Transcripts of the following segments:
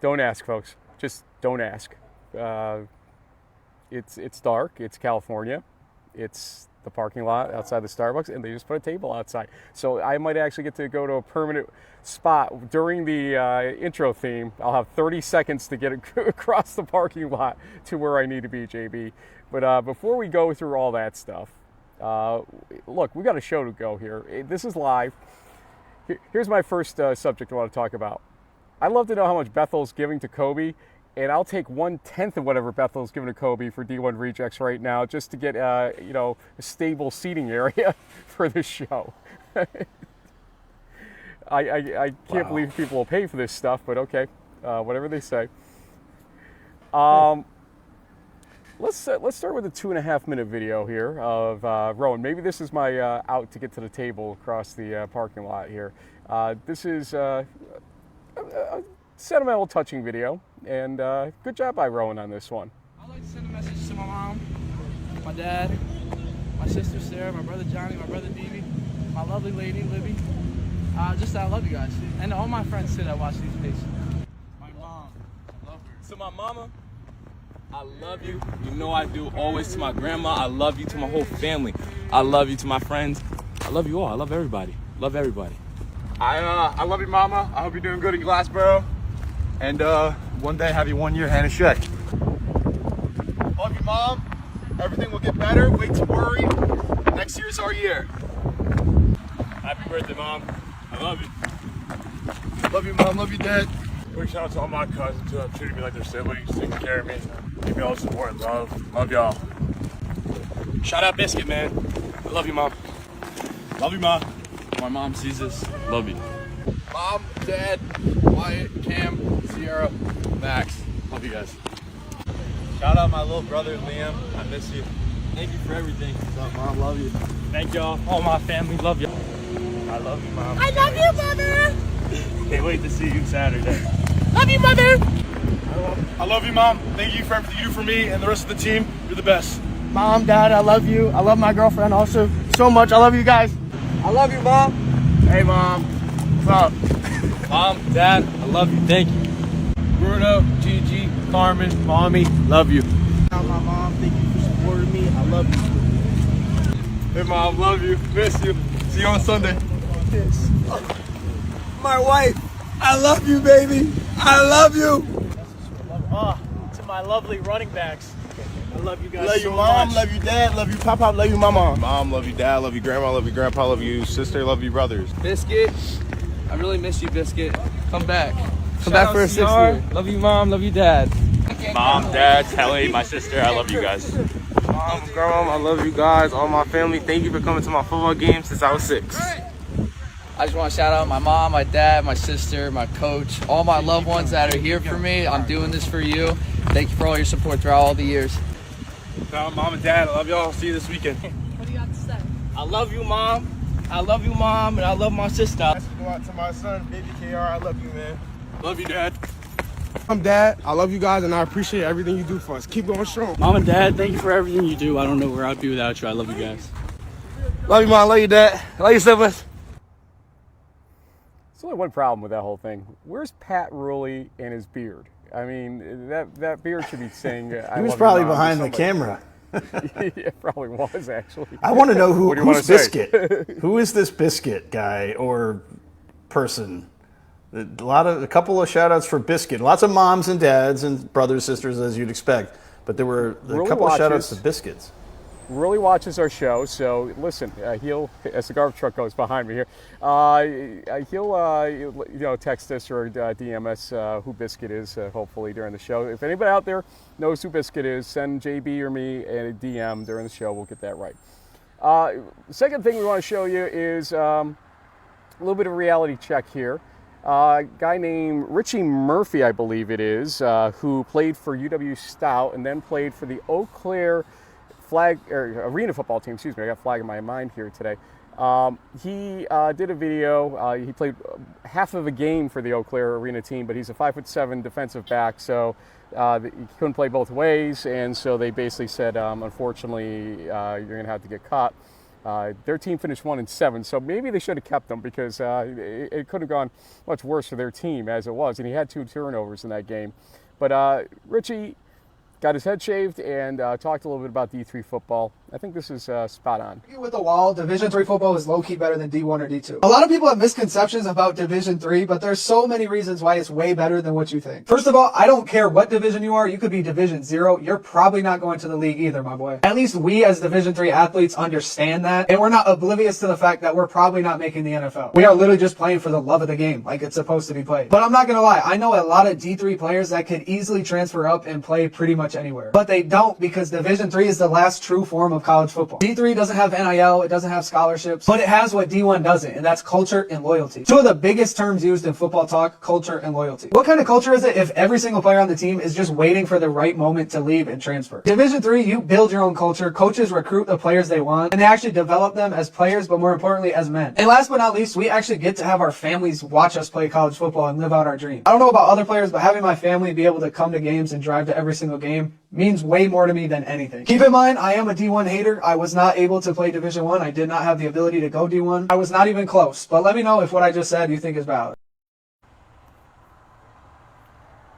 Don't ask, folks. Just don't ask. It's dark. It's California. It's the parking lot outside the Starbucks, and they just put a table outside. So I might actually get to go to a permanent spot during the intro theme. I'll have 30 seconds to get across the parking lot to where I need to be, JB. But before we go through all that stuff, look, we got a show to go here. This is live. Here's my first subject I want to talk about. I'd love to know how much Bethel's giving to Kobe, and I'll take 1/10 of whatever Bethel's giving to Kobe for D1 Rejects right now, just to get a stable seating area for this show. I can't believe people will pay for this stuff, but okay, whatever they say. Let's start with a 2.5-minute video here of Rowan. Maybe this is my out to get to the table across the parking lot here. This is a sentimental, touching video, and good job by Rowan on this one. I'd like to send a message to my mom, my dad, my sister Sarah, my brother Johnny, my brother Davey, my lovely lady Libby. Just that I love you guys, and all my friends too that watch these videos. My mom, I love her. To my mama, I love you. You know I do. Always to my grandma, I love you. To my whole family, I love you. To my friends, I love you all. I love everybody. Love everybody. I love you, Mama. I hope you're doing good in Glassboro. And one day have you 1 year hand and shake. Love you, Mom. Everything will get better. Wait to worry. Next year's our year. Happy birthday, Mom. I love you. Love you, Mom. Love you, Dad. Big shout out to all my cousins who have treated me like their siblings, taking care of me, give me all the support and love. Love y'all. Shout out Biscuit, man. I love you, Mom. Love you, Mom. My mom sees this. Love you. Mom, Dad, Wyatt, Cam, Sierra, Max. Love you guys. Shout out my little brother, Liam. I miss you. Thank you for everything. What's up, Mom? Love you. Thank y'all. All my family. Love y'all. I love you, Mom. I love you, Mother. Can't wait to see you Saturday. Love you, Mother. I love you, Mom. Thank you for everything you do for me and the rest of the team. You're the best. Mom, Dad, I love you. I love my girlfriend also so much. I love you guys. I love you, Mom. Hey, Mom. What's up? Mom, Dad, I love you. Thank you. Bruno, Gigi, Carmen, Mommy, love you. My mom, thank you for supporting me. I love you. Hey, Mom, love you. Miss you. See you on Sunday. My wife, I love you, baby. I love you. To my lovely running backs, I love you guys Love you, so Mom. much. Love you, Dad. Love you, Papa. Love you, Mama. Mom, love you, Dad, love you, Grandma, love you, Grandpa, love you, sister, love you, brothers. Biscuit, I really miss you, Biscuit. Come back. Come back for a 6th year. Love you, Mom. Love you, Dad. Mom, Dad, Kelly, my sister, I love you guys. Mom, Grandma, I love you guys, all my family. Thank you for coming to my football game since I was 6. I just want to shout out my mom, my dad, my sister, my coach, all my loved ones that are here for me. I'm doing this for you. Thank you for all your support throughout all the years. Shout out Mom and Dad, I love y'all. See you this weekend. What do you have to say? I love you, Mom. I love you, Mom, and I love my sister. Go out to my son, baby KR. I love you, man. Love you, Dad. I'm Dad. I love you guys, and I appreciate everything you do for us. Keep going strong. Mom and Dad, thank you for everything you do. I don't know where I'd be without you. I love you guys. Love you, Mom. Love you, Dad. Love you, siblings. There's only one problem with that whole thing. Where's Pat Ruley and his beard? I mean, that beard should be saying. He was probably behind the camera. It probably was, actually. I want to know What do you wanna who's say? Biscuit. Who is this Biscuit guy or person? A couple of shout outs for Biscuit. Lots of moms and dads and brothers, sisters, as you'd expect. But there were a Really couple of shout outs watches. to Biscuits. Really watches our show, so listen. He'll, as the garbage truck goes behind me here, he'll text us or DM us who Biscuit is. Hopefully during the show. If anybody out there knows who Biscuit is, send JB or me a DM during the show. We'll get that right. The second thing we want to show you is a little bit of a reality check here. A guy named Richie Murphy, I believe it is, who played for UW Stout and then played for the Eau Claire arena football team. Excuse me, I got flag in my mind here today. He did a video. He played half of a game for the Eau Claire arena team, but he's a 5'7" defensive back, so he couldn't play both ways, and so they basically said, unfortunately, you're going to have to get cut. Their team finished 1-7, so maybe they should have kept him because it could have gone much worse for their team as it was, and he had 2 turnovers in that game. But Richie got his head shaved and talked a little bit about D3 football. I think this is spot on. With the wall, Division III football is low-key better than D1 or D2. A lot of people have misconceptions about Division III, but there's so many reasons why it's way better than what you think. First of all, I don't care what division you are. You could be Division 0. You're probably not going to the league either, my boy. At least we as Division III athletes understand that, and we're not oblivious to the fact that we're probably not making the NFL. We are literally just playing for the love of the game, like it's supposed to be played. But I'm not gonna lie, I know a lot of D3 players that could easily transfer up and play pretty much anywhere. But they don't, because Division III is the last true form of college football. D3 doesn't have NIL, it doesn't have scholarships, but it has what D1 doesn't, and that's culture and loyalty. Two of the biggest terms used in football talk, culture and loyalty. What kind of culture is it if every single player on the team is just waiting for the right moment to leave and transfer? Division III, you build your own culture, coaches recruit the players they want, and they actually develop them as players, but more importantly, as men. And last but not least, we actually get to have our families watch us play college football and live out our dream. I don't know about other players, but having my family be able to come to games and drive to every single game means way more to me than anything. Keep in mind, I am a D1 hater. I was not able to play Division I. I did not have the ability to go D1. I was not even close. But let me know if what I just said you think is valid.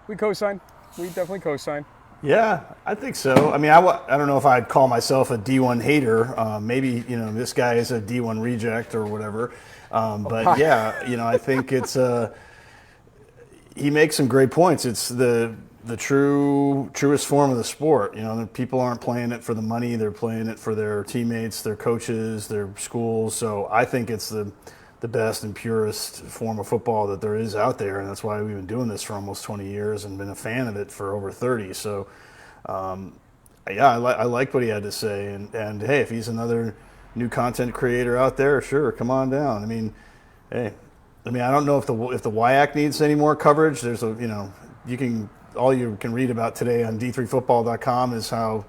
We co-sign. We definitely co-sign. Yeah, I think so. I mean, I don't know if I'd call myself a D1 hater. Maybe, this guy is a D1 reject or whatever. But yeah, I think it's he makes some great points. It's the truest form of the sport. People aren't playing it for the money. They're playing it for their teammates, their coaches, their schools. So I think it's the best and purest form of football that there is out there. And that's why we've been doing this for almost 20 years and been a fan of it for over 30. So, yeah, I like what he had to say. And hey, if he's another new content creator out there, sure, come on down. I mean, hey, I don't know if the WIAC needs any more coverage. There's all you can read about today on D3Football.com is how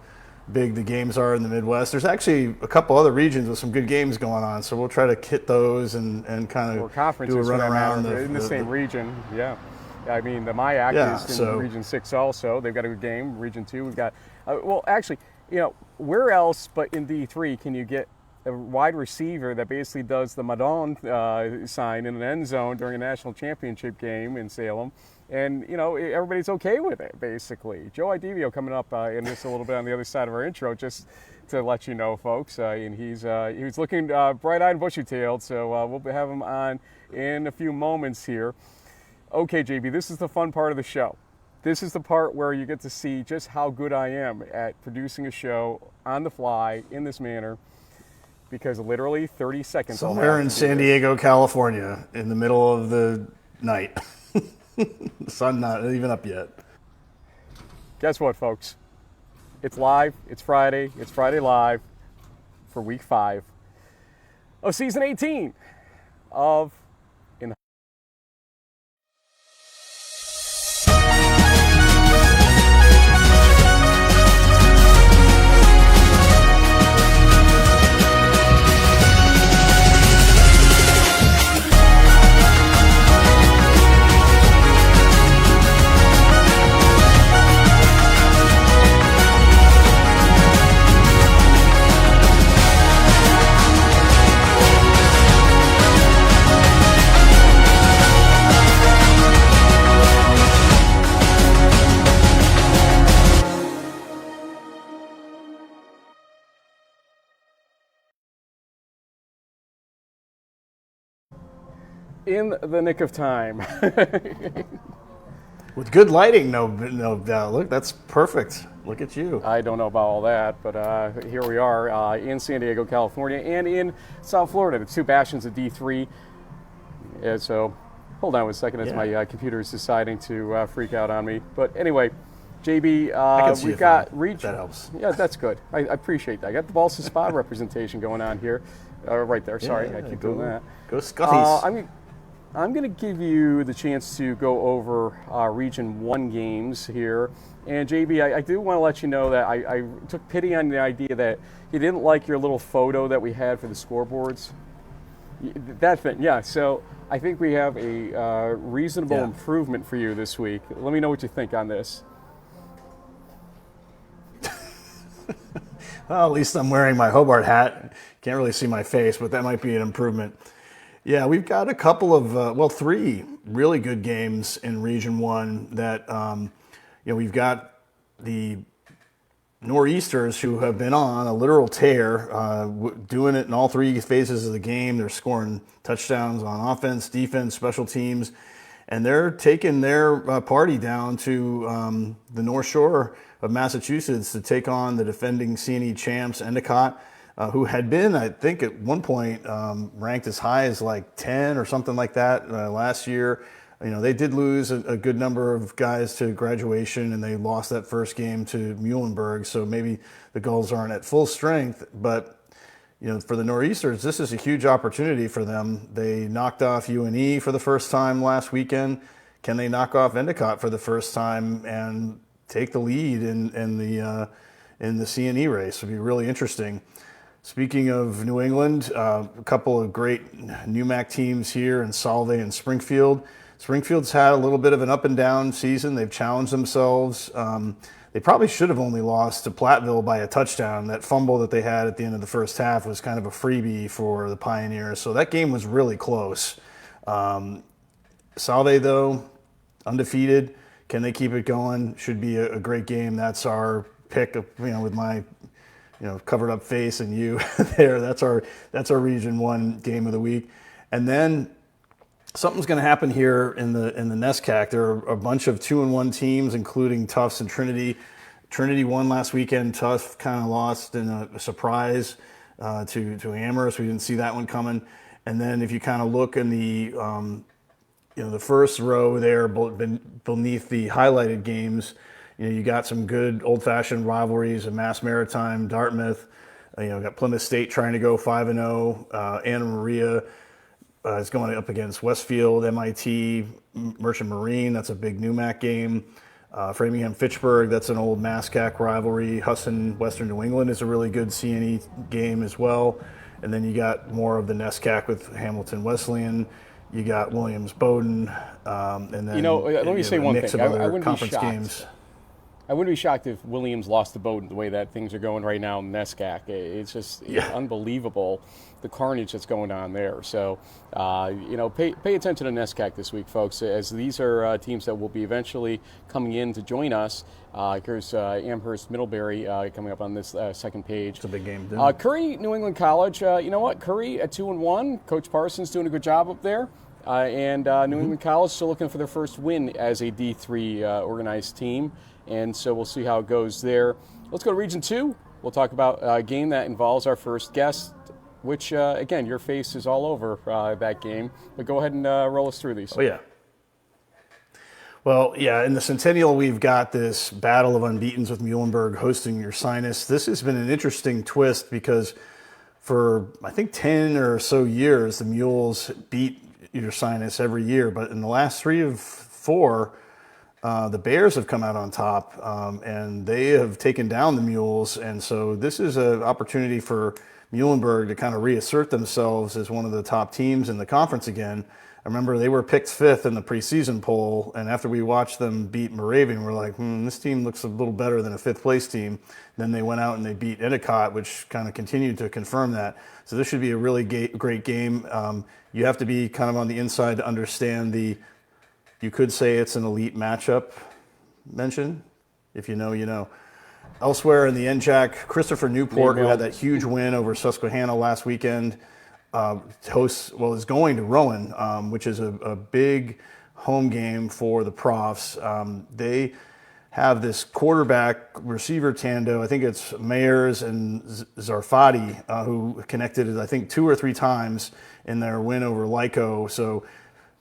big the games are in the Midwest. There's actually a couple other regions with some good games going on, so we'll try to hit those and kind of do a run around in the same region. Yeah, I mean the MIAC is in Region 6 also. They've got a good game. Region 2, we've got. Well, actually, where else but in D3 can you get a wide receiver that basically does the Madon sign in an end zone during a national championship game in Salem? And, everybody's okay with it, basically. Joe Iadevaio coming up in this a little bit on the other side of our intro, just to let you know, folks. And he's looking bright-eyed and bushy-tailed, so we'll have him on in a few moments here. Okay, JB, this is the fun part of the show. This is the part where you get to see just how good I am at producing a show on the fly in this manner, because literally 30 seconds. Somewhere in San Diego, California, in the middle of the night. The sun not even up yet. Guess what, folks? It's live. It's Friday. It's Friday Live for Week 5 of Season 18 of In the in the nick of time. With good lighting, no doubt. Look, that's perfect. Look at you. I don't know about all that, but here we are in San Diego, California, and in South Florida, the two bastions of D3. And so, hold on one second as my computer is deciding to freak out on me. But anyway, JB, we've got reach. That helps. Yeah, that's good. I appreciate that. I got the Ballston Spa representation going on here. Right there. Sorry, I keep doing that. Go Scuffies. I'm going to give you the chance to go over Region 1 games here. And JB, I do want to let you know that I took pity on the idea that you didn't like your little photo that we had for the scoreboards. That thing, yeah. So I think we have a reasonable improvement for you this week. Let me know what you think on this. Well, at least I'm wearing my Hobart hat. Can't really see my face, but that might be an improvement. Yeah, we've got a couple of, 3 really good games in Region 1 that, we've got the Nor'easters who have been on a literal tear, doing it in all 3 phases of the game. They're scoring touchdowns on offense, defense, special teams, and they're taking their party down to the North Shore of Massachusetts to take on the defending CNE champs, Endicott, who had been, I think, at one point ranked as high as like 10 or something like that last year. They did lose a good number of guys to graduation, and they lost that first game to Muhlenberg, so maybe the Gulls aren't at full strength. But, for the Nor'easters, this is a huge opportunity for them. They knocked off UNE for the first time last weekend. Can they knock off Endicott for the first time and take the lead in the CNE race? It'd be really interesting. Speaking of New England, a couple of great NewMac teams here in Solvay and Springfield. Springfield's had a little bit of an up and down season. They've challenged themselves. They probably should have only lost to Platteville by a touchdown. That fumble that they had at the end of the first half was kind of a freebie for the Pioneers. So that game was really close. Solvay, though, undefeated. Can they keep it going? Should be a great game. That's our pick, with my covered up face and you there. That's our Region 1 game of the week. And then something's going to happen here in the NESCAC. There are a bunch of 2-1 teams, including Tufts and Trinity. Trinity won last weekend. Tufts kind of lost in a surprise to Amherst. We didn't see that one coming. And then if you kind of look in the first row there beneath the highlighted games, you got some good old-fashioned rivalries in Mass Maritime, Dartmouth. Got Plymouth State trying to go 5-0. Anna Maria is going up against Westfield, MIT, Merchant Marine. That's a big NewMac game. Framingham-Fitchburg, that's an old MASCAC rivalry. Husson, Western New England is a really good CNE game as well. And then you got more of the NESCAC with Hamilton Wesleyan. You got Williams-Bowdoin. And then let me say one thing. I wouldn't conference be shocked. Games. I wouldn't be shocked if Williams lost the Bowdoin the way that things are going right now in NESCAC. It's just unbelievable, the carnage that's going on there. So, pay attention to NESCAC this week, folks, as these are teams that will be eventually coming in to join us. Here's Amherst Middlebury coming up on this second page. It's a big game. Curry, New England College. You know what? Curry at 2-1. Coach Parsons doing a good job up there. And New England College still looking for their first win as a D3 organized team. And so we'll see how it goes there. Let's go to Region 2. We'll talk about a game that involves our first guest, which, again, your face is all over that game. But go ahead and roll us through these. Oh, yeah. Well, yeah, in the Centennial, we've got this battle of unbeatens with Muhlenberg hosting Ursinus. This has been an interesting twist because for, I think, 10 or so years, the Mules beat Ursinus every year. But in the last 3 of 4, the Bears have come out on top, and they have taken down the Mules. And so this is an opportunity for Muhlenberg to kind of reassert themselves as one of the top teams in the conference again. I remember they were picked 5th in the preseason poll, and after we watched them beat Moravian, we're like, this team looks a little better than a 5th place team. Then they went out and they beat Endicott, which kind of continued to confirm that. So this should be a really great game. You have to be kind of on the inside to understand you could say it's an elite matchup mention. If you know, you know. Elsewhere in the NJAC, Christopher Newport, who had that huge win over Susquehanna last weekend, is going to Rowan, which is a big home game for the Profs. They have this quarterback receiver tando. I think it's Mayers and Zarfati, who connected, I think, 2 or 3 times in their win over Lyco. So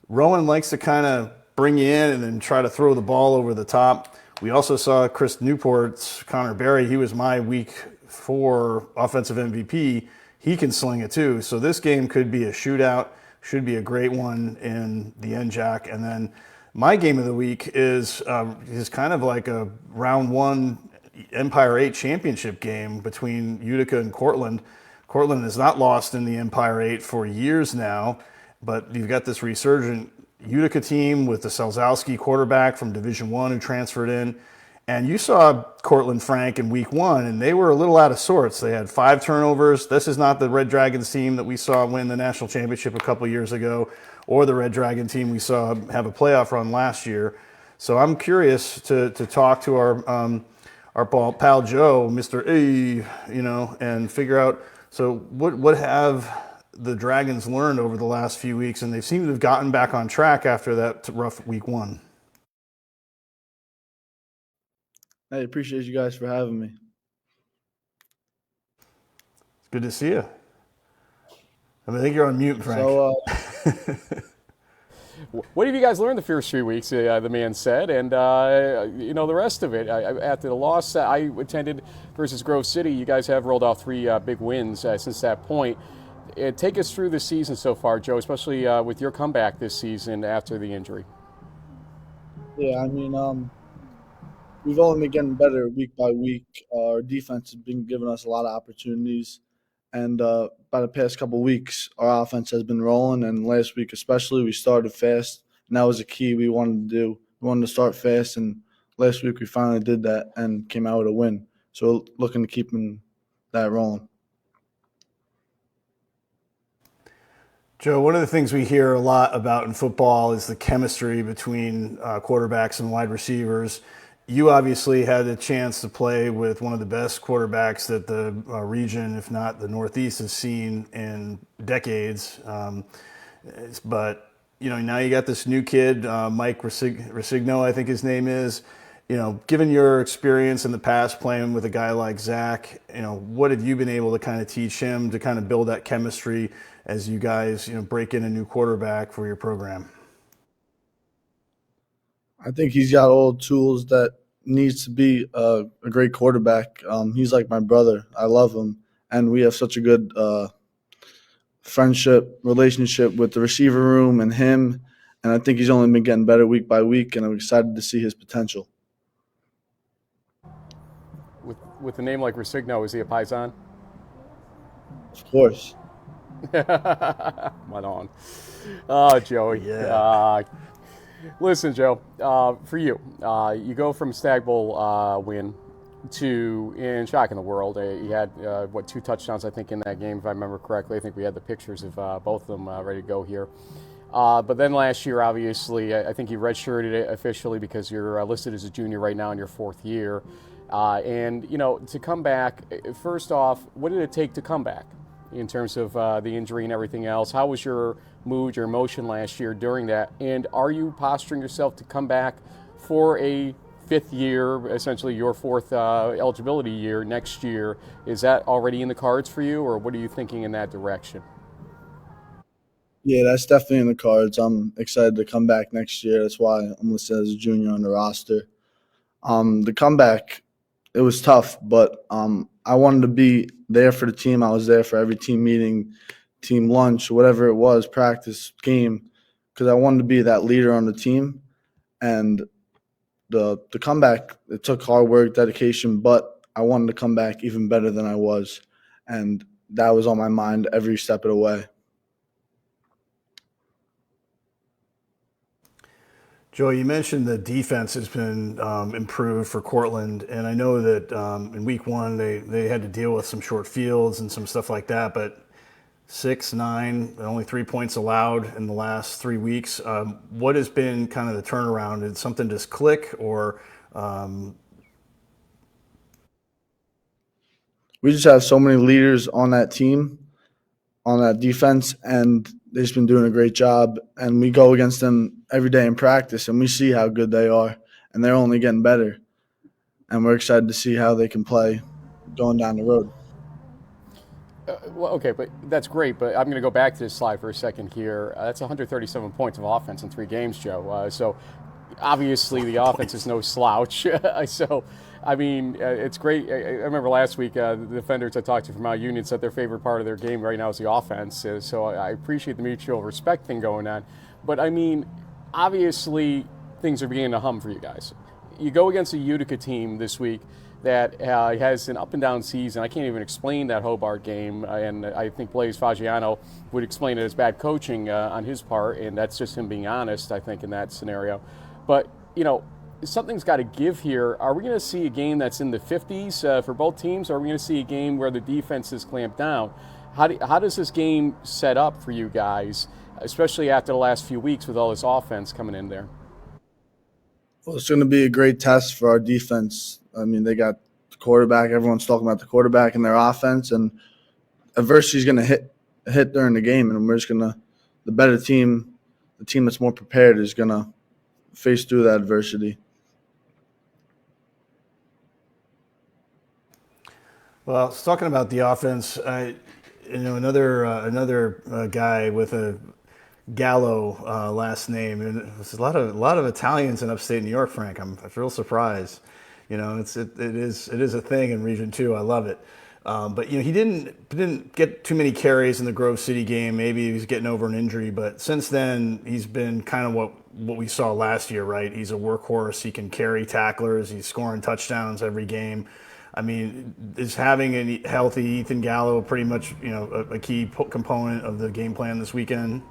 Rowan likes to kind of bring you in and then try to throw the ball over the top. We also saw Chris Newport's Connor Berry. He was my week 4 offensive MVP. He can sling it too. So this game could be a shootout, should be a great one in the NJAC. And then my game of the week is kind of like a round 1 Empire 8 championship game between Utica and Cortland. Cortland has not lost in the Empire 8 for years now, but you've got this resurgent Utica team with the Selzowski quarterback from Division I who transferred in. And you saw Cortland Frank in week 1, and they were a little out of sorts. They had 5 turnovers. This is not the Red Dragons team that we saw win the national championship a couple years ago, or the Red Dragon team we saw have a playoff run last year. So I'm curious to talk to our pal Joe, Mr. A, and figure out, so what have the Dragons learned over the last few weeks? And they seem to have gotten back on track after that rough week 1. I appreciate you guys for having me. It's good to see you. I think you're on mute, Frank. So, what have you guys learned the first 3 weeks, the man said, and the rest of it? After the loss I attended versus Grove City, you guys have rolled out 3 big wins since that point. Take us through the season so far, Joe, especially with your comeback this season after the injury. Yeah, we've only been getting better week by week. Our defense has been giving us a lot of opportunities. And by the past couple of weeks, our offense has been rolling. And last week especially, we started fast. And that was a key we wanted to do. We wanted to start fast. And last week we finally did that and came out with a win. So looking to keep that rolling. Joe, one of the things we hear a lot about in football is the chemistry between quarterbacks and wide receivers. You obviously had a chance to play with one of the best quarterbacks that the region, if not the Northeast, has seen in decades. But, now you got this new kid, Mike Resigno, I think his name is. Given your experience in the past playing with a guy like Zach, what have you been able to kind of teach him to kind of build that chemistry as you guys, break in a new quarterback for your program? I think he's got all the tools that needs to be a great quarterback. He's like my brother. I love him. And we have such a good relationship with the receiver room and him. And I think he's only been getting better week by week, and I'm excited to see his potential. With a name like Resigno, is he a Paisan? Of course. Right on. Oh, Joey. Yeah. Listen, Joe, for you, you go from Stag Bowl win to in shocking the world. You had, 2 touchdowns, I think, in that game, if I remember correctly. I think we had the pictures of both of them ready to go here. But then last year, obviously, I think you redshirted it officially because you're listed as a junior right now in your 4th year. And, to come back, first off, what did it take to come back in terms of the injury and everything else? How was your mood, your emotion last year during that? And are you posturing yourself to come back for a 5th year, essentially your 4th eligibility year next year? Is that already in the cards for you, or what are you thinking in that direction? Yeah, that's definitely in the cards. I'm excited to come back next year. That's why I'm listed as a junior on the roster. The comeback, it was tough, but I wanted to be there for the team. I was there for every team meeting, team lunch, whatever it was, practice, game, because I wanted to be that leader on the team. And the comeback, it took hard work, dedication, but I wanted to come back even better than I was. And that was on my mind every step of the way. Joe, you mentioned the defense has been improved for Cortland, and I know that in week 1 they had to deal with some short fields and some stuff like that, but 6-9, only 3 points allowed in the last 3 weeks. What has been kind of the turnaround? Did something just click, or we just have so many leaders on that team, on that defense, and they've just been doing a great job. And we go against them every day in practice, and we see how good they are, and they're only getting better. And we're excited to see how they can play going down the road. Well, okay, but that's great. But I'm going to go back to this slide for a second here. That's 137 points of offense in 3 games, Joe. So obviously the offense is no slouch. So, I mean, it's great. I remember last week the defenders I talked to from Mount Union said their favorite part of their game right now is the offense. So I appreciate the mutual respect thing going on. But, I mean, obviously things are beginning to hum for you guys. You go against a Utica team this week that has an up-and-down season. I can't even explain that Hobart game, and I think Blaise Fagiano would explain it as bad coaching on his part, and that's just him being honest, I think, in that scenario. But, something's got to give here. Are we going to see a game that's in the 50s for both teams, or are we going to see a game where the defense is clamped down? How does this game set up for you guys, especially after the last few weeks with all this offense coming in there? Well, it's going to be a great test for our defense. I mean, they got the quarterback. Everyone's talking about the quarterback and their offense, and adversity is going to hit during the game, and we're just going to – the better team, the team that's more prepared is going to face through that adversity. Well, talking about the offense, another guy with a Gallo last name, and there's a lot of Italians in upstate New York, Frank. I'm real surprised. It is a thing in Region 2. I love it. But he didn't get too many carries in the Grove City game. Maybe he was getting over an injury, but since then he's been kind of what we saw last year, right? He's a workhorse. He can carry tacklers. He's scoring touchdowns every game. I mean, is having a healthy Ethan Gallo pretty much a key component of the game plan this weekend?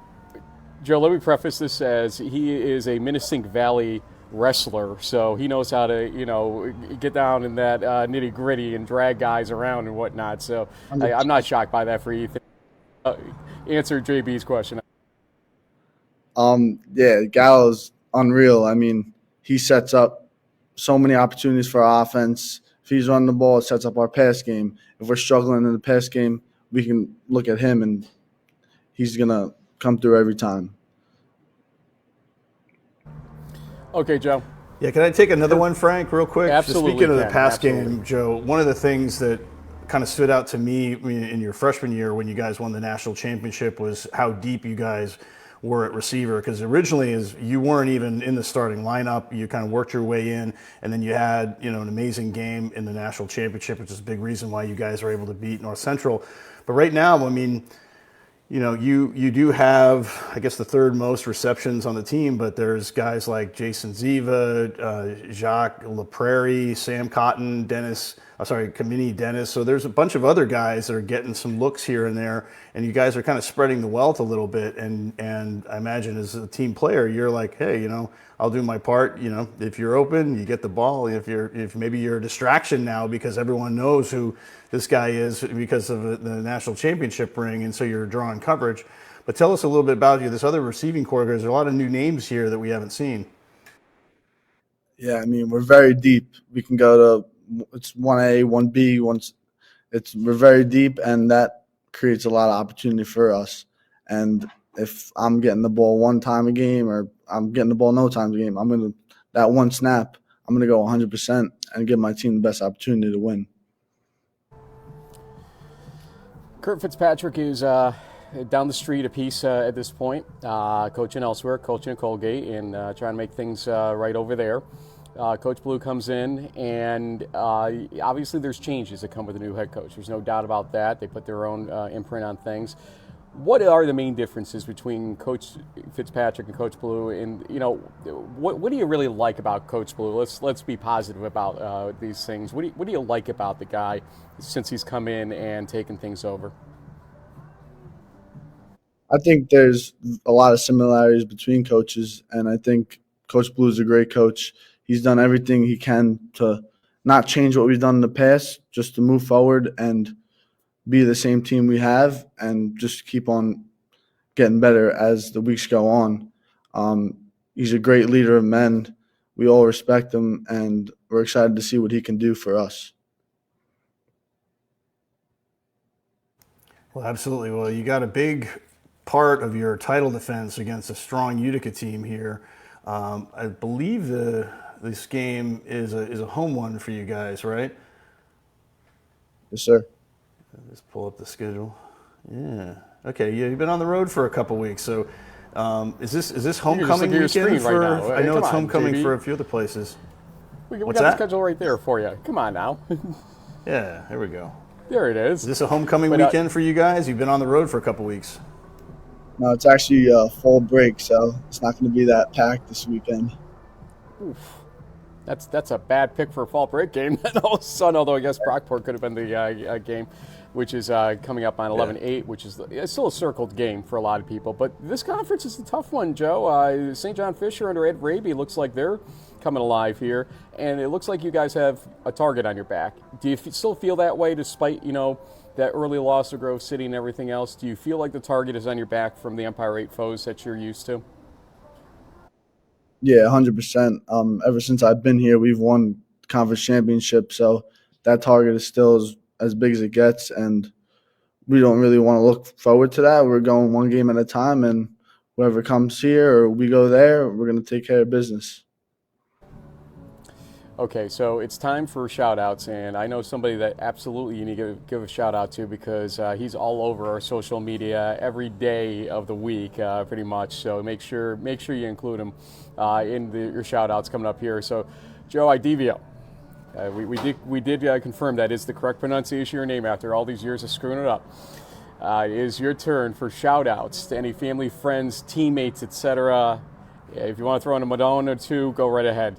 Joe, let me preface this as he is a Minnesink Valley wrestler, so he knows how to, get down in that nitty gritty and drag guys around and whatnot. So I'm not shocked by that for Ethan. Answer JB's question. Yeah, Gallo's unreal. I mean, he sets up so many opportunities for our offense. If he's running the ball, it sets up our pass game. If we're struggling in the pass game, we can look at him and he's gonna come through every time. Okay, Joe. Yeah, can I take another one, Frank, real quick? Absolutely. Speaking of the pass game, Joe, one of the things that kind of stood out to me in your freshman year when you guys won the national championship was how deep you guys were at receiver, because originally you weren't even in the starting lineup. You kind of worked your way in, and then you had an amazing game in the national championship, which is a big reason why you guys are able to beat North Central. But right now, I mean, you do have, I guess, the third most receptions on the team, but there's guys like Jason Ziva, Jacques LaPrairie, Sam Cotton, Kamini Dennis. So there's a bunch of other guys that are getting some looks here and there, and you guys are kind of spreading the wealth a little bit. And I imagine as a team player, you're like, hey, I'll do my part. If you're open, you get the ball. If maybe you're a distraction now because everyone knows who this guy is because of the national championship ring, and so you're drawing coverage. But tell us a little bit about you. This other receiving corps, there's a lot of new names here that we haven't seen. Yeah, I mean, we're very deep. We can go to it's 1A, 1B, we're very deep, and that creates a lot of opportunity for us. And if I'm getting the ball one time a game or I'm getting the ball no times a game, that one snap, I'm going to go 100% and give my team the best opportunity to win. Kurt Fitzpatrick is down the street a piece at this point, coaching elsewhere, coaching at Colgate, and trying to make things right over there. Coach Blue comes in, and obviously there's changes that come with a new head coach. There's no doubt about that. They put their own imprint on things. What are the main differences between Coach Fitzpatrick and Coach Blue? And what do you really like about Coach Blue? Let's be positive about these things. What do you like about the guy since he's come in and taken things over? I think there's a lot of similarities between coaches, and I think Coach Blue is a great coach. He's done everything he can to not change what we've done in the past, just to move forward and be the same team we have and just keep on getting better as the weeks go on. He's a great leader of men. We all respect him, and we're excited to see what he can do for us. Well, absolutely. Well, you got a big part of your title defense against a strong Utica team here. I believe this game is a home one for you guys, right? Yes, sir. Just pull up the schedule. Yeah. Okay. Yeah, you've been on the road for a couple weeks. So, is this homecoming weekend for? Right now. I know Come it's on, homecoming JB. for a few other places. We got the schedule right there for you. Come on now. Yeah. There we go. There it is. Is this a homecoming weekend for you guys? You've been on the road for a couple weeks. No, it's actually a fall break, so it's not going to be that packed this weekend. Oof. That's a bad pick for a fall break game. All of a sudden, although I guess Brockport could have been the game. which is coming up on 11/8, which is it's still a circled game for a lot of people. But this conference is a tough one, Joe. St. John Fisher under Ed Raby looks like they're coming alive here, and it looks like you guys have a target on your back. Do you still feel that way, despite that early loss to Grove City and everything else? Do you feel like the target is on your back from the Empire 8 foes that you're used to? Yeah, 100%. Ever since I've been here, we've won conference championship, so that target is still as big as it gets, and we don't really want to look forward to that. We're going one game at a time, and whoever comes here or we go there, we're going to take care of business. Okay, so it's time for shout-outs, and I know somebody that absolutely you need to give a shout-out to because he's all over our social media every day of the week, pretty much. So make sure you include him in your shout-outs coming up here. So, Joe Iadevaio, we did confirm that is the correct pronunciation of your name after all these years of screwing it up. It is your turn for shout-outs to any family, friends, teammates, etc. If you want to throw in a Madonna or two, go right ahead.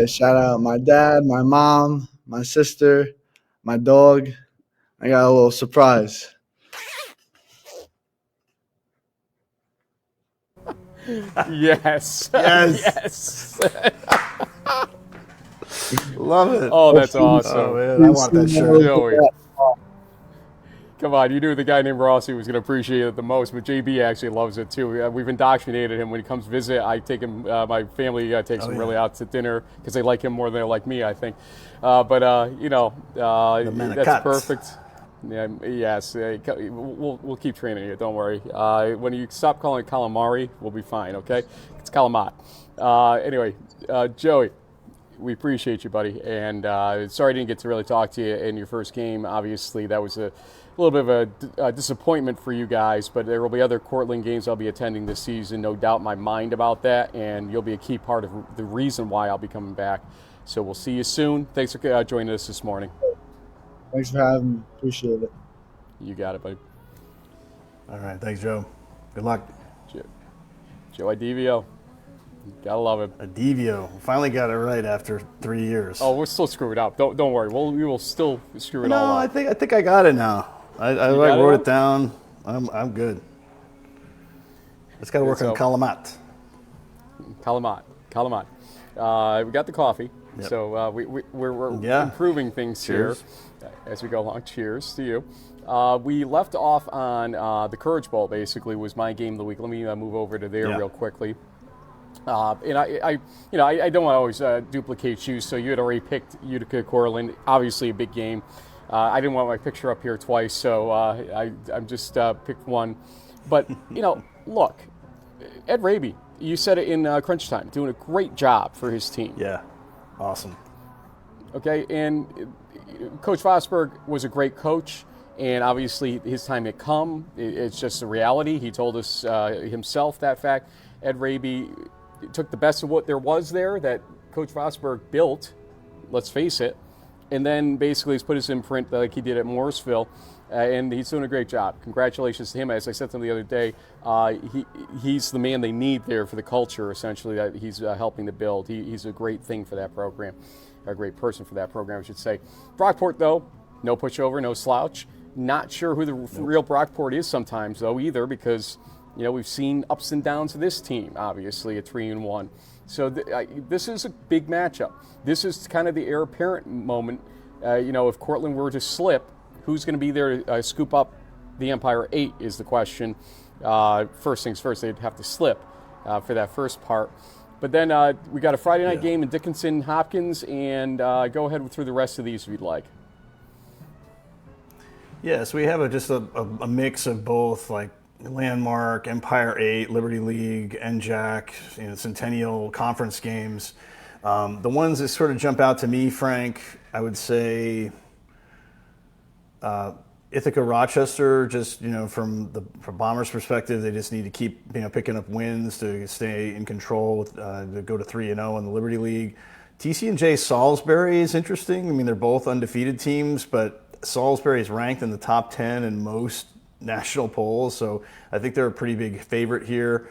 Shout out my dad, my mom, my sister, my dog. I got a little surprise. Yes. Yes. Love it. Oh, that's awesome. Oh, man, I want that shirt. Joey. Come on, you knew the guy named Rossi was going to appreciate it the most, but JB actually loves it too. We've indoctrinated him when he comes visit. I take him, my family takes him really out to dinner because they like him more than they like me, I think. That's perfect. Yeah, yes, we'll keep training you. Don't worry. When you stop calling it calamari, we'll be fine. Okay, it's calamat. Anyway, Joey, we appreciate you, buddy, and sorry I didn't get to really talk to you in your first game. Obviously, that was a little bit of a disappointment for you guys, but there will be other Cortland games I'll be attending this season. No doubt in my mind about that, and you'll be a key part of the reason why I'll be coming back. So we'll see you soon. Thanks for joining us this morning. Thanks for having me. Appreciate it. You got it, buddy. All right. Thanks, Joe. Good luck. Joe Iadevaio. Gotta love him. Iadevaio. Finally got it right after 3 years. Oh, we'll still screw it up. Don't worry. We will still screw it all up. No, I think I got it now. I wrote it down. I'm good. Just got to work on Kalamat. Kalamat. We got the coffee, so we're improving things here as we go along. Cheers to you. We left off on the Courage Bowl. Basically, was my game of the week. Let me move over to there real quickly. And I don't want to always duplicate you. So you had already picked Utica Cortland. Obviously, a big game. I didn't want my picture up here twice, so I'm just picked one. But look, Ed Raby, you said it in Crunch Time, doing a great job for his team. Yeah, awesome. Okay, and Coach Vosberg was a great coach, and obviously his time had come. It's just a reality. He told us himself that fact. Ed Raby took the best of what there was there that Coach Vosberg built, let's face it, and then basically he's put his imprint like he did at Morrisville, and he's doing a great job. Congratulations to him. As I said to him the other day, he's the man they need there for the culture, essentially, that he's helping to build. He's a great thing for that program, a great person for that program, I should say. Brockport, though, no pushover, no slouch. Not sure who the real Brockport is sometimes, though, either, because we've seen ups and downs of this team, obviously, at 3-1. So this is a big matchup. This is kind of the heir apparent moment. If Cortland were to slip, who's going to be there to scoop up the Empire 8 is the question. First things first, they'd have to slip for that first part. But then we got a Friday night game in Dickinson, Hopkins, and go ahead through the rest of these if you'd like. Yeah, so we have just a mix of both, like Landmark, Empire 8, Liberty League, NJAC, Centennial Conference games. The ones that sort of jump out to me, Frank, I would say Ithaca Rochester, just, from Bombers' perspective, they just need to keep, picking up wins to stay in control, to go to 3-0 in the Liberty League. TC&J Salisbury is interesting. I mean, they're both undefeated teams, but Salisbury is ranked in the top 10 in most national polls, so I think they're a pretty big favorite here.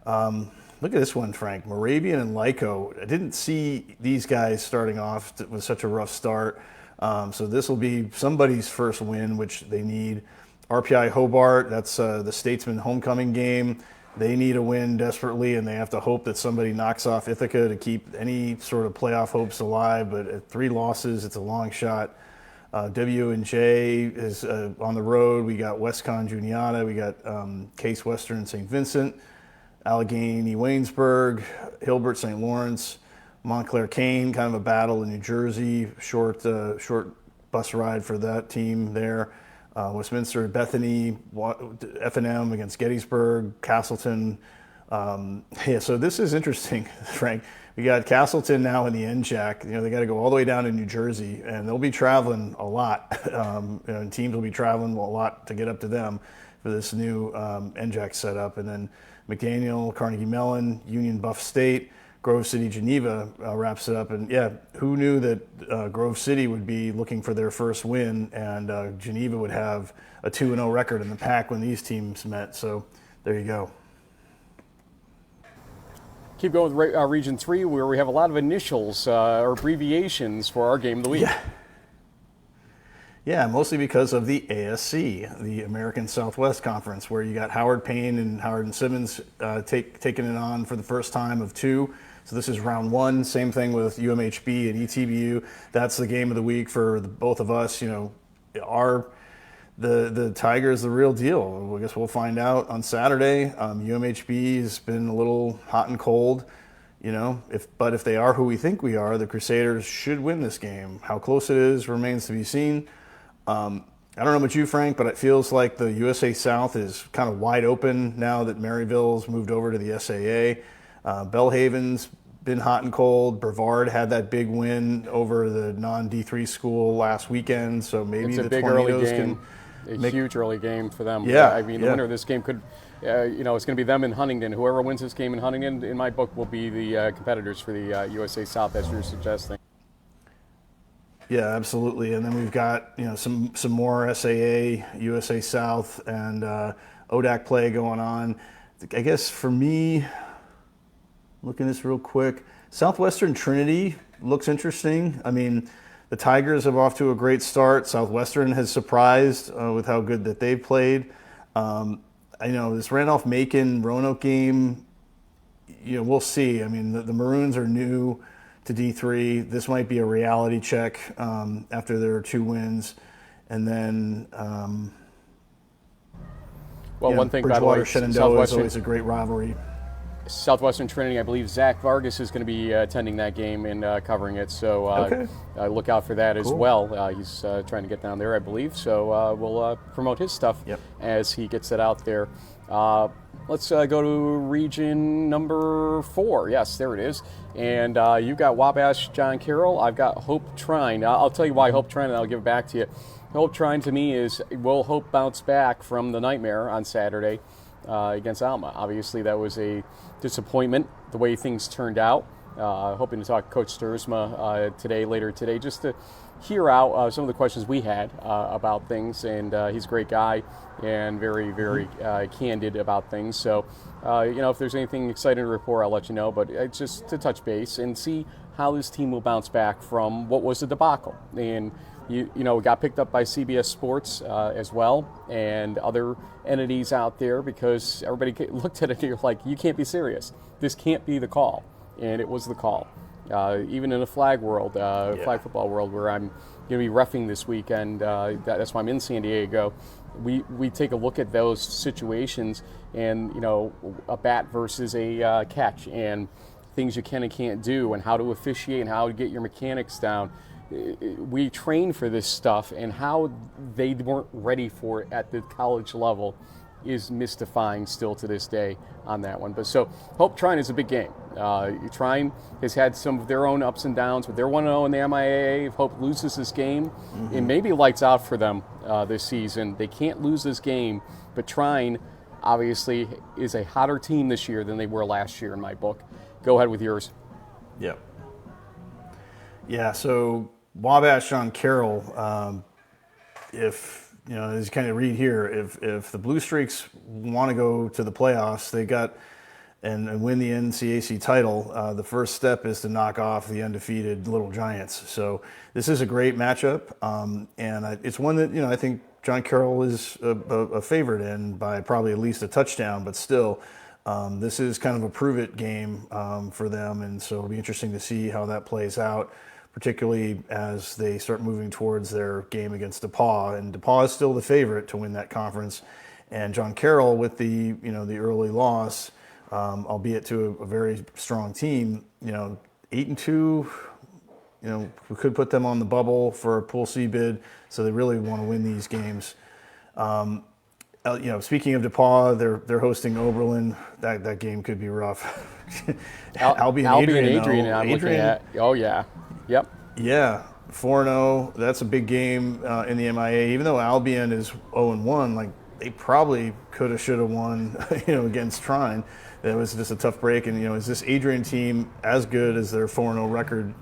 Look at this one, Frank. Moravian and Lyco. I didn't see these guys starting off with such a rough start. So this will be somebody's first win, which they need. RPI Hobart, that's the Statesman homecoming game. They need a win desperately, and they have to hope that somebody knocks off Ithaca to keep any sort of playoff hopes alive. But at 3 losses, it's a long shot. W&J is on the road. We got Westcon Juniata. We got Case Western St. Vincent, Allegheny Waynesburg, Hilbert St. Lawrence, Montclair Kane, kind of a battle in New Jersey. Short bus ride for that team there. Westminster, Bethany, F&M against Gettysburg, Castleton. So this is interesting, Frank. We got Castleton now in the NJAC. They got to go all the way down to New Jersey, and they'll be traveling a lot. And teams will be traveling a lot to get up to them for this new NJAC setup. And then McDaniel, Carnegie Mellon, Union Buff State, Grove City, Geneva wraps it up. And yeah, who knew that Grove City would be looking for their first win, and Geneva would have a 2-0 record in the pack when these teams met. So there you go. Keep going with Region 3, where we have a lot of initials or abbreviations for our game of the week. Yeah, mostly because of the ASC, the American Southwest Conference, where you got Howard Payne and Howard and Simmons taking it on for the first time of 2. So this is round 1. Same thing with UMHB and ETBU. That's the game of the week for both of us. The Tigers the real deal. I guess we'll find out on Saturday. UMHB has been a little hot and cold, but if they are who we think we are, the Crusaders should win this game. How close it is remains to be seen. I don't know about you, Frank, but it feels like the USA South is kind of wide open now that Maryville's moved over to the SAA. Belhaven's been hot and cold. Brevard had that big win over the non-D3 school last weekend, so maybe it's a the big Tornadoes early game. Huge early game for them. Yeah, I mean, the winner of this game could, it's going to be them in Huntington. Whoever wins this game in Huntington, in my book, will be the competitors for the USA South, as you're suggesting. Yeah, absolutely. And then we've got some more SAA, USA South, and ODAC play going on. I guess for me, looking at this real quick, Southwestern Trinity looks interesting. I mean, the Tigers have off to a great start. Southwestern has surprised with how good that they've played. I know this Randolph-Macon Roanoke game, we'll see. I mean, the Maroons are new to D3. This might be a reality check after their 2 wins. And then, one thing, by the way, Bridgewater-Shenandoah is always a great rivalry. Southwestern Trinity, I believe Zach Vargas is going to be attending that game and covering it. So look out for that as well. He's trying to get down there, I believe. So we'll promote his stuff as he gets it out there. Let's go to region number 4. Yes, there it is. And you've got Wabash John Carroll. I've got Hope Trine. I'll tell you why Hope Trine, and I'll give it back to you. Hope Trine to me is, will Hope bounce back from the nightmare on Saturday against Alma? Obviously, that was a disappointment, the way things turned out. Hoping to talk to Coach Sturzma later today, just to hear out some of the questions we had about things. And he's a great guy and very, very candid about things. So, if there's anything exciting to report, I'll let you know. But it's just to touch base and see how this team will bounce back from what was a debacle. And we got picked up by CBS Sports as well and other entities out there, because everybody looked at it and you're like, you can't be serious. This can't be the call. And it was the call. Even in a flag world, flag football world, where I'm going to be reffing this weekend, that's why I'm in San Diego. We take a look at those situations and, a bat versus a catch, and things you can and can't do, and how to officiate and how to get your mechanics down. We train for this stuff, and how they weren't ready for it at the college level is mystifying still to this day on that one. But so Hope Trine is a big game. Trine has had some of their own ups and downs, but they're 1-0 in the MIAA. If Hope loses this game, it may be lights out for them this season. They can't lose this game, but Trine obviously is a hotter team this year than they were last year in my book. Go ahead with yours. Yep. Yeah, so Wabash John Carroll, as you kind of read here, if the Blue Streaks want to go to the playoffs, they got and win the NCAC title, the first step is to knock off the undefeated Little Giants. So this is a great matchup, and it's one that I think John Carroll is a favorite in by probably at least a touchdown, but still, this is kind of a prove-it game for them, and so it'll be interesting to see how that plays out, particularly as they start moving towards their game against DePaul. And DePaul is still the favorite to win that conference, and John Carroll, with the early loss, albeit to a very strong team, 8-2. We could put them on the bubble for a Pool C bid, so they really want to win these games. Speaking of DePaul, they're hosting Oberlin. That game could be rough. Albion Adrian, I'm looking at. Oh yeah, yep. Yeah, 4-0. That's a big game in the MIA. Even though Albion is 0-1, like they probably could have, should have won, against Trine. That was just a tough break. And is this Adrian team as good as their 4-0 record,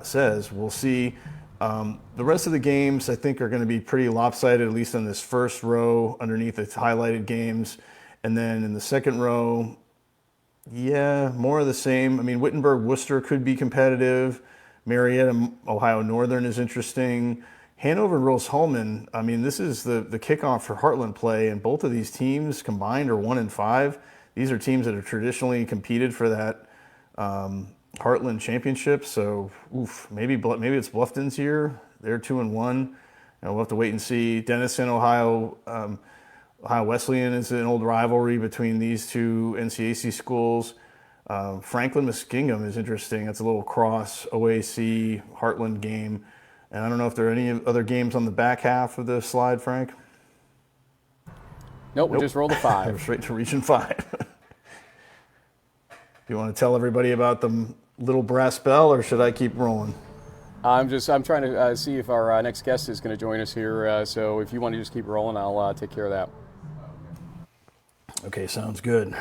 says? We'll see. The rest of the games, I think, are going to be pretty lopsided, at least on this first row underneath the highlighted games. And then in the second row, more of the same. I mean, Wittenberg-Worcester could be competitive. Marietta, Ohio Northern is interesting. Hanover and Rose-Hulman, I mean, this is the kickoff for Heartland play, and both of these teams combined are 1-5. These are teams that have traditionally competed for that Heartland championship. So, maybe it's Bluffton's year. They're 2-1. We'll have to wait and see. Denison, Ohio Wesleyan is an old rivalry between these two NCAC schools. Franklin Muskingum is interesting. That's a little cross OAC Heartland game. And I don't know if there are any other games on the back half of the slide, Frank. Nope. We just rolled a 5. Straight to Region 5. Do you want to tell everybody about the little brass bell, or should I keep rolling? I'm trying to see if our next guest is going to join us here. So if you want to just keep rolling, I'll take care of that. Okay, sounds good.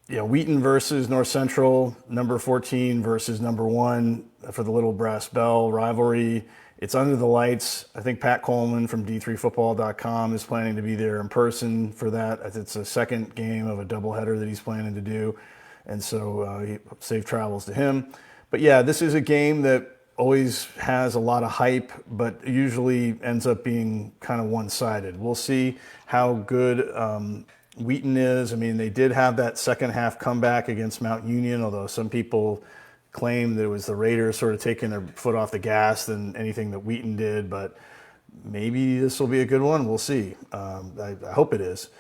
Wheaton versus North Central, number 14 versus number 1 for the little brass bell rivalry. It's under the lights. I think Pat Coleman from D3Football.com is planning to be there in person for that. It's a second game of a doubleheader that he's planning to do. And so safe travels to him. But yeah, this is a game that always has a lot of hype, but usually ends up being kind of one-sided. We'll see how good Wheaton is. I mean, they did have that second half comeback against Mount Union, although some people claim that it was the Raiders sort of taking their foot off the gas than anything that Wheaton did, but maybe this will be a good one. We'll see. I hope it is.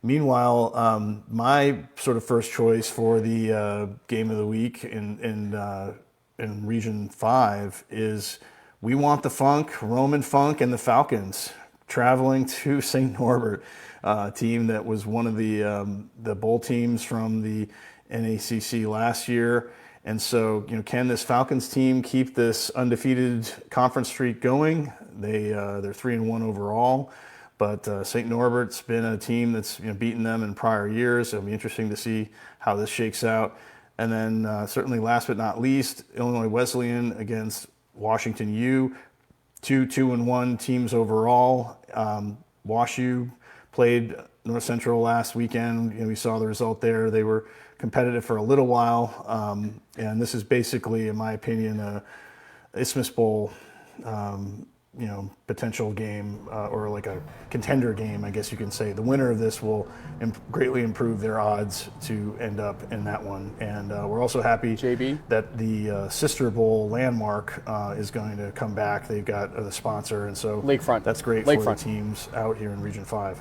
Meanwhile, my sort of first choice for the game of the week in Region 5 is We Want the Funk, Roman Funk, and the Falcons traveling to St. Norbert, team that was one of the bowl teams from the NACC last year. And so, can this Falcons team keep this undefeated conference streak going? They're 3-1 overall, but St. Norbert's been a team that's beaten them in prior years. It'll be interesting to see how this shakes out. And then certainly last but not least, Illinois Wesleyan against Washington U, 2-1 teams overall. WashU played North Central last weekend. We saw the result there. They were competitive for a little while, and this is basically, in my opinion, a Isthmus Bowl, potential game or like a contender game, I guess you can say. The winner of this will greatly improve their odds to end up in that one. And we're also happy that the Sister Bowl Landmark is going to come back. They've got the sponsor, and so Lakefront. That's great for the teams out here in Region 5.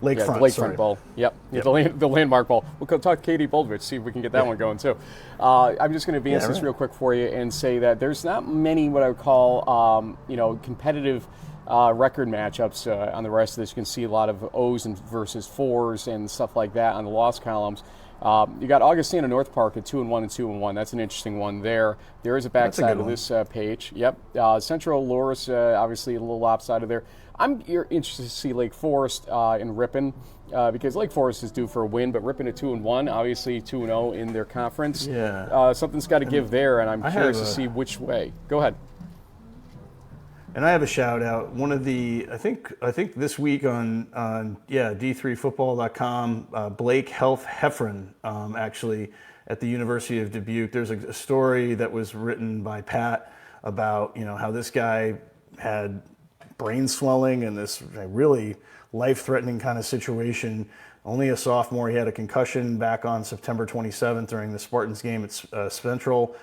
Lakefront Bowl. Yep. The Landmark Bowl. We'll talk Katie Boldrich, see if we can get that one going too. I'm just going to advance this real quick for you and say that there's not many what I would call, competitive record matchups on the rest of this. You can see a lot of O's and versus 4s and stuff like that on the loss columns. You got Augustana North Park at 2-1 and 2-1. That's an interesting one there. There is a backside of this page. Yep. Central Loris, obviously a little lopsided there. I'm interested to see Lake Forest and Ripon because Lake Forest is due for a win, but Ripon at 2-1, obviously 2-0 in their conference. Yeah. Something's got to give there, and I'm curious to see which way. Go ahead. And I have a shout out. One of the, I think this week on D3Football.com, Blake Heffron, actually at the University of Dubuque. There's a story that was written by Pat about, how this guy had brain swelling and this really life-threatening kind of situation. Only a sophomore. He had a concussion back on September 27th during the Spartans game at Central.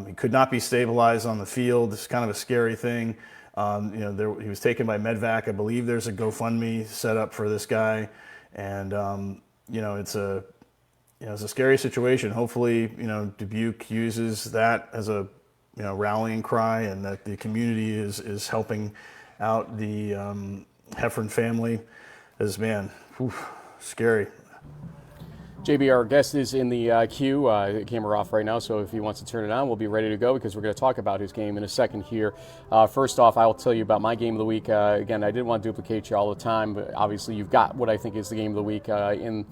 He could not be stabilized on the field. It's kind of a scary thing. He was taken by Medvac. I believe there's a GoFundMe set up for this guy, and it's a scary situation. Hopefully, Dubuque uses that as a rallying cry, and that the community is helping out the Heffron family. As scary. JB, our guest is in the queue. The camera off right now, so if he wants to turn it on, we'll be ready to go because we're going to talk about his game in a second here. First off, I will tell you about my game of the week. Again, I didn't want to duplicate you all the time, but obviously you've got what I think is the game of the week in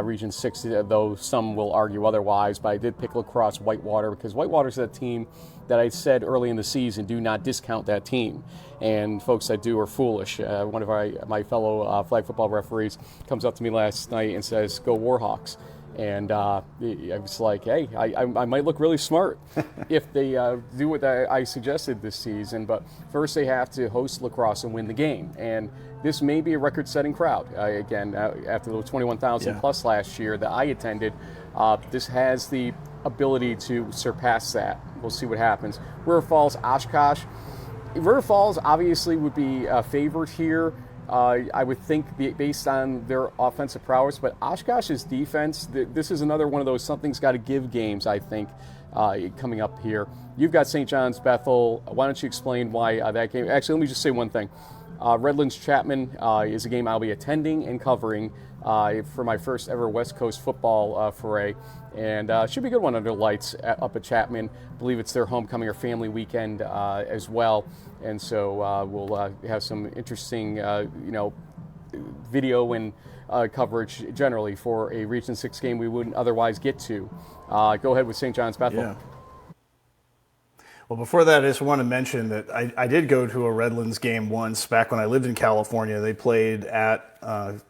Region 6, though some will argue otherwise. But I did pick Lacrosse Whitewater because Whitewater's that team that I said early in the season, do not discount that team. And folks that do are foolish. One of my fellow flag football referees comes up to me last night and says, "Go Warhawks." And I was like, hey, I might look really smart if they do what I suggested this season. But first they have to host lacrosse and win the game. And this may be a record-setting crowd. Again, after the 21,000 plus last year that I attended, this has the ability to surpass that. We'll see what happens. River Falls, Oshkosh. River Falls obviously would be a favorite here. I would think based on their offensive prowess, but Oshkosh's defense, this is another one of those something's got to give games, I think, coming up here. You've got St. John's Bethel. Why don't you explain why that game? Actually, let me just say one thing. Redlands Chapman is a game I'll be attending and covering for my first ever West Coast football foray. And should be a good one under lights up at Chapman. I believe it's their homecoming or family weekend as well. And so we'll have some interesting, video and coverage generally for a Region 6 game we wouldn't otherwise get to. Go ahead with St. John's Bethel. Yeah. Well, before that, I just want to mention that I did go to a Redlands game once back when I lived in California. They played at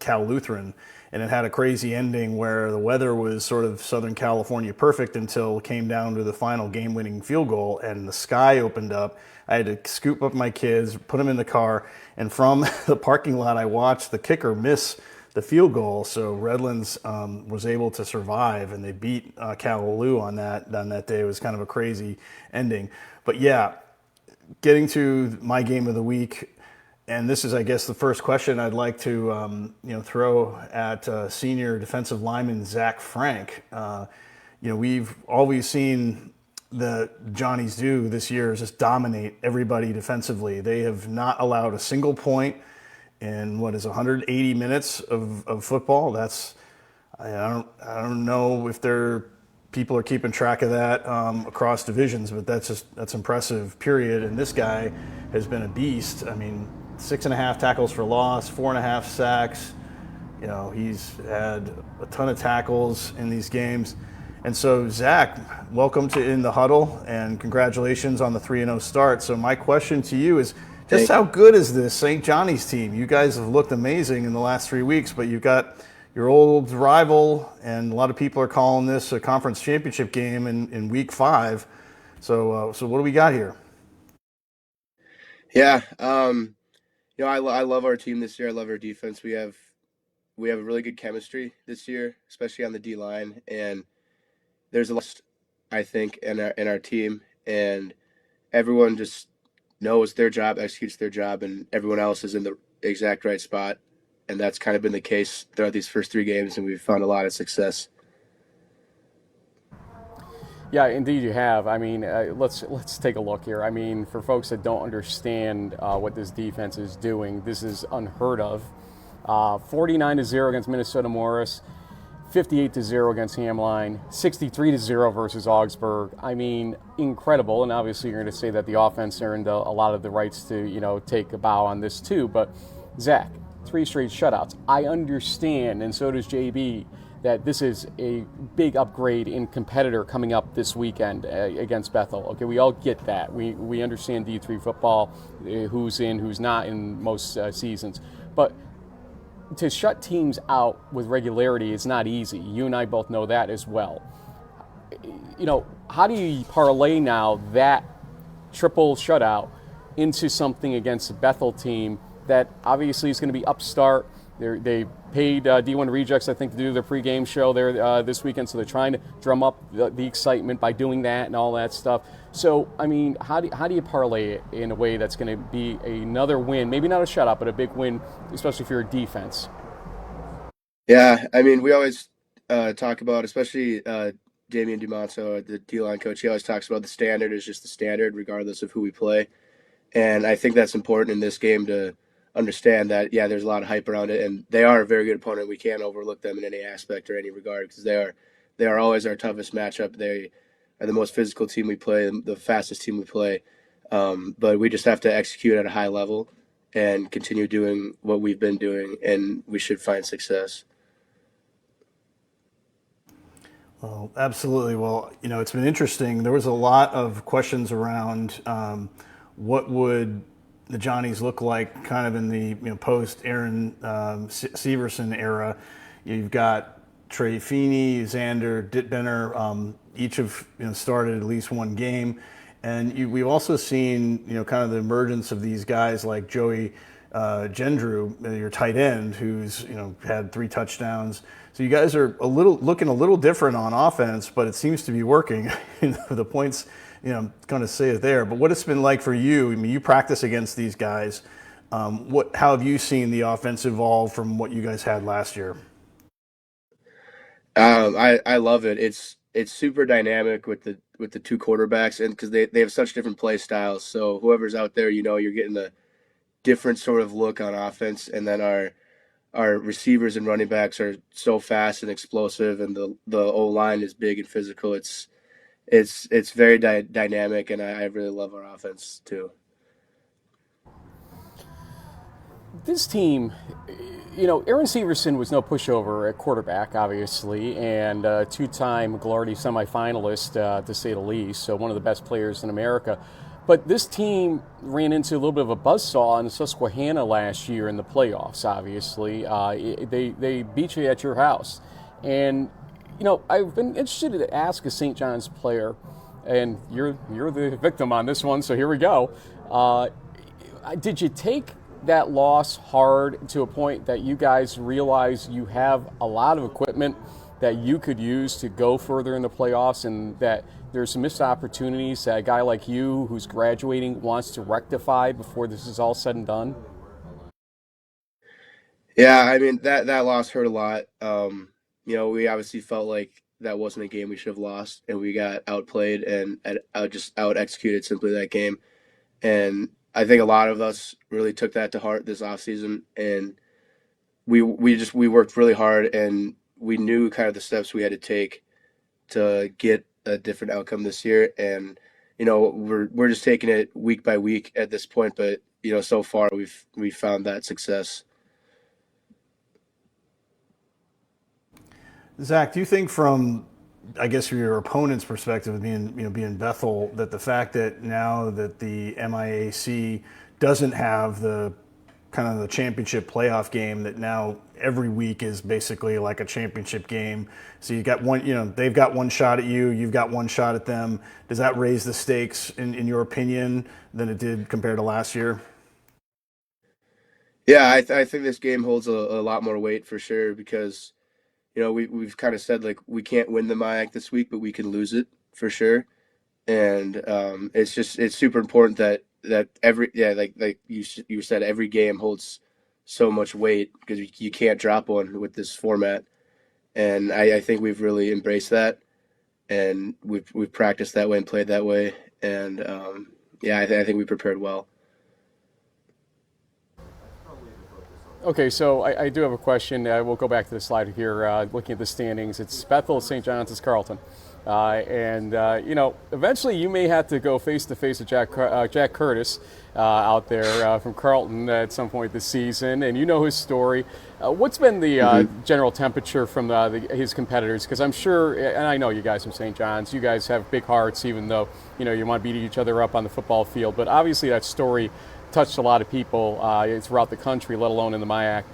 Cal Lutheran, and it had a crazy ending where the weather was sort of Southern California perfect until it came down to the final game-winning field goal, and the sky opened up. I had to scoop up my kids, put them in the car, and from the parking lot, I watched the kicker miss the field goal. So Redlands was able to survive, and they beat Callaloo on that day. It was kind of a crazy ending. But yeah, getting to my game of the week, and this is, I guess, the first question I'd like to throw at senior defensive lineman Zach Frank. We've always seen the Johnnies do this year is just dominate everybody defensively. They have not allowed a single point in 180 minutes of football. I don't know if people are keeping track of that across divisions, but that's impressive, period. And this guy has been a beast. I mean, 6.5 tackles for loss, 4.5 sacks. He's had a ton of tackles in these games. And so, Zach, welcome to In the Huddle, and congratulations on the 3-0 start. So my question to you is, just how good is this St. Johnny's team? You guys have looked amazing in the last 3 weeks, but you've got your old rival, and a lot of people are calling this a conference championship game in week 5. So what do we got here? Yeah, I love our team this year. I love our defense. We have a really good chemistry this year, especially on the D line, and there's a lot, I think, in our team, and everyone just knows their job, executes their job, and everyone else is in the exact right spot. And that's kind of been the case throughout these first 3 games, and we've found a lot of success. Yeah, indeed you have. I mean, let's take a look here. I mean, for folks that don't understand what this defense is doing, this is unheard of. 49-0 against Minnesota Morris, 58-0 against Hamline, 63-0 versus Augsburg. I mean, incredible. And obviously you're going to say that the offense earned a lot of the rights to, take a bow on this too. But Zach, 3 straight shutouts. I understand, and so does JB, that this is a big upgrade in competitor coming up this weekend against Bethel. Okay, we all get that. We understand D3 football, who's in, who's not in most seasons. But to shut teams out with regularity is not easy. You and I both know that as well. How do you parlay now that triple shutout into something against the Bethel team that obviously is going to be upstart? They paid D1 Rejects, I think, to do their pregame show there this weekend, so they're trying to drum up the excitement by doing that and all that stuff. So, I mean, how do you parlay it in a way that's going to be another win? Maybe not a shutout, but a big win, especially if you're a defense. Yeah, I mean, we always talk about, especially Damian DiMonzo, the D-line coach, he always talks about the standard is just the standard regardless of who we play. And I think that's important in this game to understand that, yeah, there's a lot of hype around it, and they are a very good opponent. We can't overlook them in any aspect or any regard because they are always our toughest matchup. They are the most physical team we play, the fastest team we play. But we just have to execute at a high level and continue doing what we've been doing, and we should find success. Well, absolutely. Well, it's been interesting. There was a lot of questions around what would the Johnnies look like kind of in the post Aaron Severson era. You've got Trey Feeney, Xander, Dittbenner, each have started at least one game. And we've also seen kind of the emergence of these guys like Joey Gendrew, your tight end, who's had 3 touchdowns. So you guys are looking a little different on offense, but it seems to be working. The points, I'm going to say it there. But what it's been like for you? I mean, you practice against these guys. How have you seen the offense evolve from what you guys had last year? I love it. It's super dynamic with the 2 quarterbacks, and because they have such different play styles. So whoever's out there, you're getting a different sort of look on offense, and then our receivers and running backs are so fast and explosive, and the O-line is big and physical. It's very dynamic, and I really love our offense too. This team, Aaron Severson was no pushover at quarterback, obviously, and a 2-time Gagliardi semifinalist, to say the least, so one of the best players in America. But this team ran into a little bit of a buzzsaw in Susquehanna last year in the playoffs, obviously. They beat you at your house. And, I've been interested to ask a St. John's player, and you're the victim on this one, so here we go. Did you take that loss hard to a point that you guys realize you have a lot of equipment that you could use to go further in the playoffs, and that there's some missed opportunities that a guy like you who's graduating wants to rectify before this is all said and done? Yeah, I mean, that loss hurt a lot. We obviously felt like that wasn't a game we should have lost, and we got outplayed and out executed simply that game. And I think a lot of us really took that to heart this offseason, and we worked really hard, and we knew kind of the steps we had to take to get a different outcome this year. And we're just taking it week by week at this point, but so far we've found that success. Zach, do you think from, I guess, from your opponent's perspective, being Bethel, that the fact that now that the MIAC doesn't have the kind of the championship playoff game, that now every week is basically like a championship game. So you got one, they've got one shot at you, you've got one shot at them. Does that raise the stakes, in your opinion, than it did compared to last year? Yeah, I think this game holds a lot more weight for sure because, we've kind of said like we can't win the MIAC this week, but we can lose it for sure. And it's super important that every like you said, every game holds so much weight because you can't drop one with this format. And I think we've really embraced that, and we've practiced that way and played that way. And I think we prepared well. Okay, so I do have a question. We'll go back to the slide here. Looking at the standings, it's Bethel, St. John's, it's Carleton. Eventually you may have to go face to face with Jack Curtis out there from Cortland at some point this season, and you know his story. What's been the general temperature from his competitors? Because I'm sure, and I know you guys from St. John's, you guys have big hearts, even though you want to beat each other up on the football field. But obviously that story touched a lot of people throughout the country, let alone in the MIAC.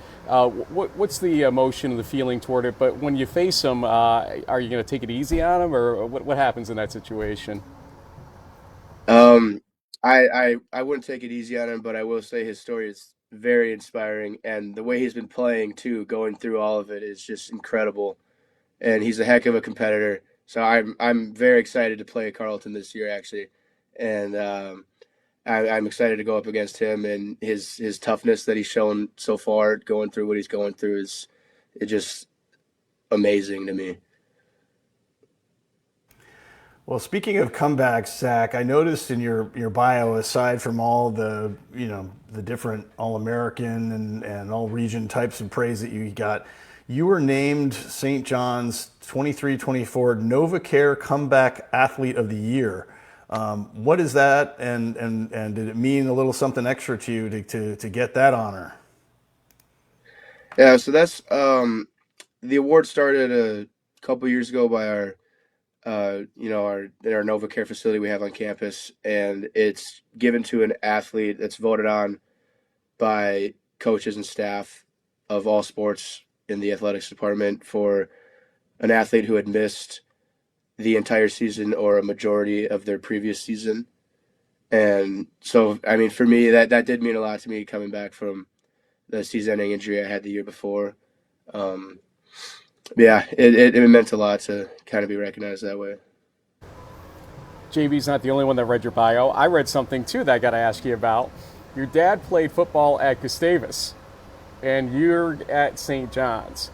What's the emotion and the feeling toward it? But when you face him, are you going to take it easy on him, or what happens in that situation? I wouldn't take it easy on him, but I will say his story is very inspiring, and the way he's been playing too, going through all of it, is just incredible. And he's a heck of a competitor. So I'm very excited to play Carleton this year, actually, and I'm excited to go up against him, and his toughness that he's shown so far, going through what he's going through, is just amazing to me. Well, speaking of comebacks, Zach, I noticed in your bio, aside from all the the different All-American and all-region types of praise that you got, you were named St. John's 23-24 NovaCare Comeback Athlete of the Year. What is that, and did it mean a little something extra to you to get that honor? Yeah, so that's the award started a couple years ago by our in our NovaCare facility we have on campus, and it's given to an athlete that's voted on by coaches and staff of all sports in the athletics department for an athlete who had missed the entire season or a majority of their previous season. And so, I mean, for me, that did mean a lot to me, coming back from the season-ending injury I had the year before. Yeah, it meant a lot to kind of be recognized that way. JB's not the only one that read your bio. I read something, too, that I got to ask you about. Your dad played football at Gustavus, and you're at St. John's.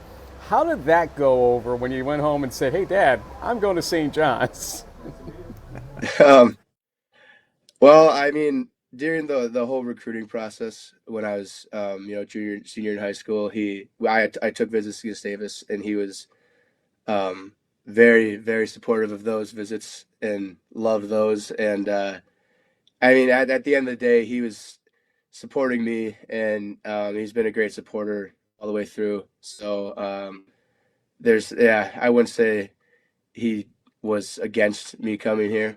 How did that go over when you went home and said, hey, Dad, I'm going to St. John's? Well, I mean, during the whole recruiting process, when I was junior, senior in high school, I took visits to Gustavus, and he was very, very supportive of those visits and loved those. And I mean, at the end of the day, he was supporting me, and he's been a great supporter all the way through. So I wouldn't say he was against me coming here.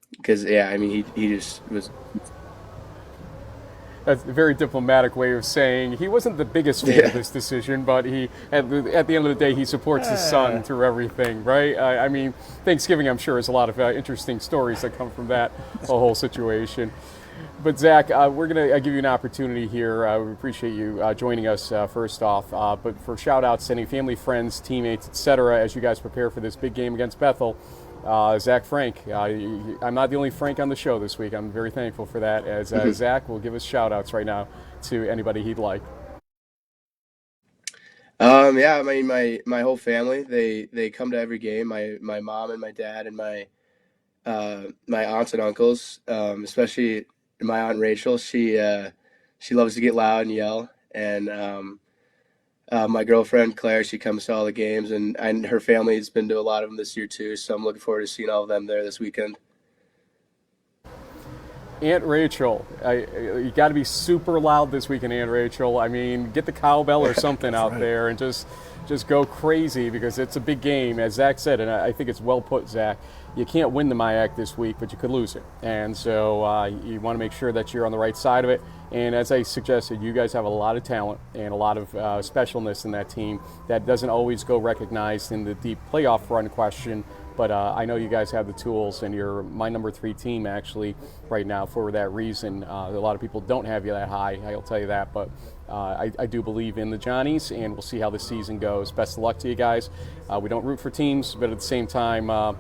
Because, I mean, he just was. That's a very diplomatic way of saying he wasn't the biggest fan of this decision, but he, at the end of the day, he supports his son through everything, right? I mean, Thanksgiving, I'm sure, has a lot of interesting stories that come from that whole situation. But, Zach, we're going to give you an opportunity here. We appreciate you joining us first off. But for shout-outs to any family, friends, teammates, etc., as you guys prepare for this big game against Bethel, Zach Frank. I'm not the only Frank on the show this week. I'm very thankful for that, as Zach will give us shout-outs right now to anybody he'd like. Yeah, I mean, my whole family, they come to every game. My mom and my dad and my aunts and uncles, especially my aunt Rachel. She loves to get loud and yell, and my girlfriend Claire, she comes to all the games, and her family's been to a lot of them this year too. So I'm looking forward to seeing all of them there this weekend. Aunt Rachel, you got to be super loud this weekend, Aunt Rachel. I mean, get the cowbell or something out there and just go crazy, because it's a big game, as Zach said, and I think it's well put, Zach. You can't win the MIAC this week, but you could lose it. And so you want to make sure that you're on the right side of it. And as I suggested, you guys have a lot of talent and a lot of specialness in that team that doesn't always go recognized in the deep playoff run question. But I know you guys have the tools, and you're my number 3 team, actually, right now for that reason. A lot of people don't have you that high, I'll tell you that. But I do believe in the Johnnies, and we'll see how the season goes. Best of luck to you guys. We don't root for teams, but at the same time, I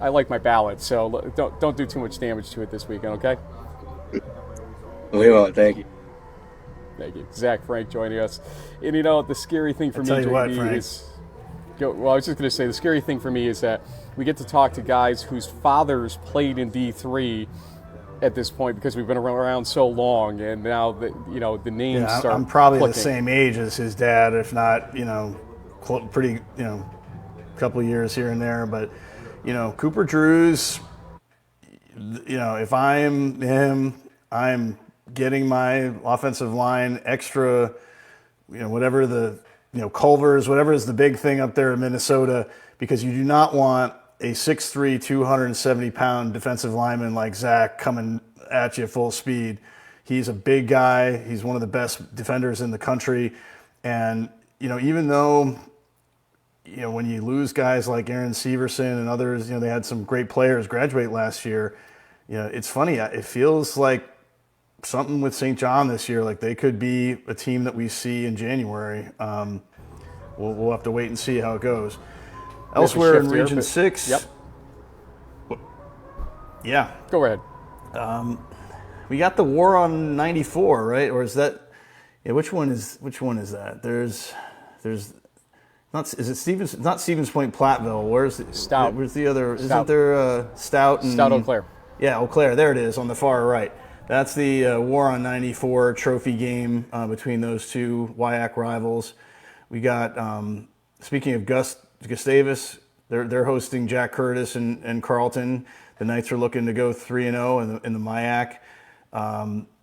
like my ballot, so don't do too much damage to it this weekend, okay? We won't. Thank you. Thank you. Zach Frank joining us. And the scary thing for me, JB, is... Well, I was just going to say, the scary thing for me is that we get to talk to guys whose fathers played in D3 at this point, because we've been around so long, and now the names start. I'm probably clicking. the same age as his dad, if not pretty couple of years here and there, but Cooper Drews, if I'm him, I'm getting my offensive line extra, whatever the, Culver's, whatever is the big thing up there in Minnesota, because you do not want a 6'3", 270-pound defensive lineman like Zach coming at you full speed. He's a big guy. He's one of the best defenders in the country. And, even though, when you lose guys like Aaron Severson and others, they had some great players graduate last year, it's funny. It feels like something with St. John this year, like they could be a team that we see in January. We'll have to wait and see how it goes. Elsewhere in Region 6. Yep. Yeah. Go ahead. We got the War on 94, right? Or is that? Yeah. Which one is that? There's not. Is it Stevens? Not Stevens Point, Platteville. Where's Stout? Where's the other? Stout. Isn't there Stout and Stout Eau Claire? Yeah, Eau Claire. There it is on the far right. That's the War on 94 trophy game between those two WIAC rivals. We got, speaking of Gustavus, they're hosting Jack Curtis and Carlton. The Knights are looking to go 3-0 in the MIAC.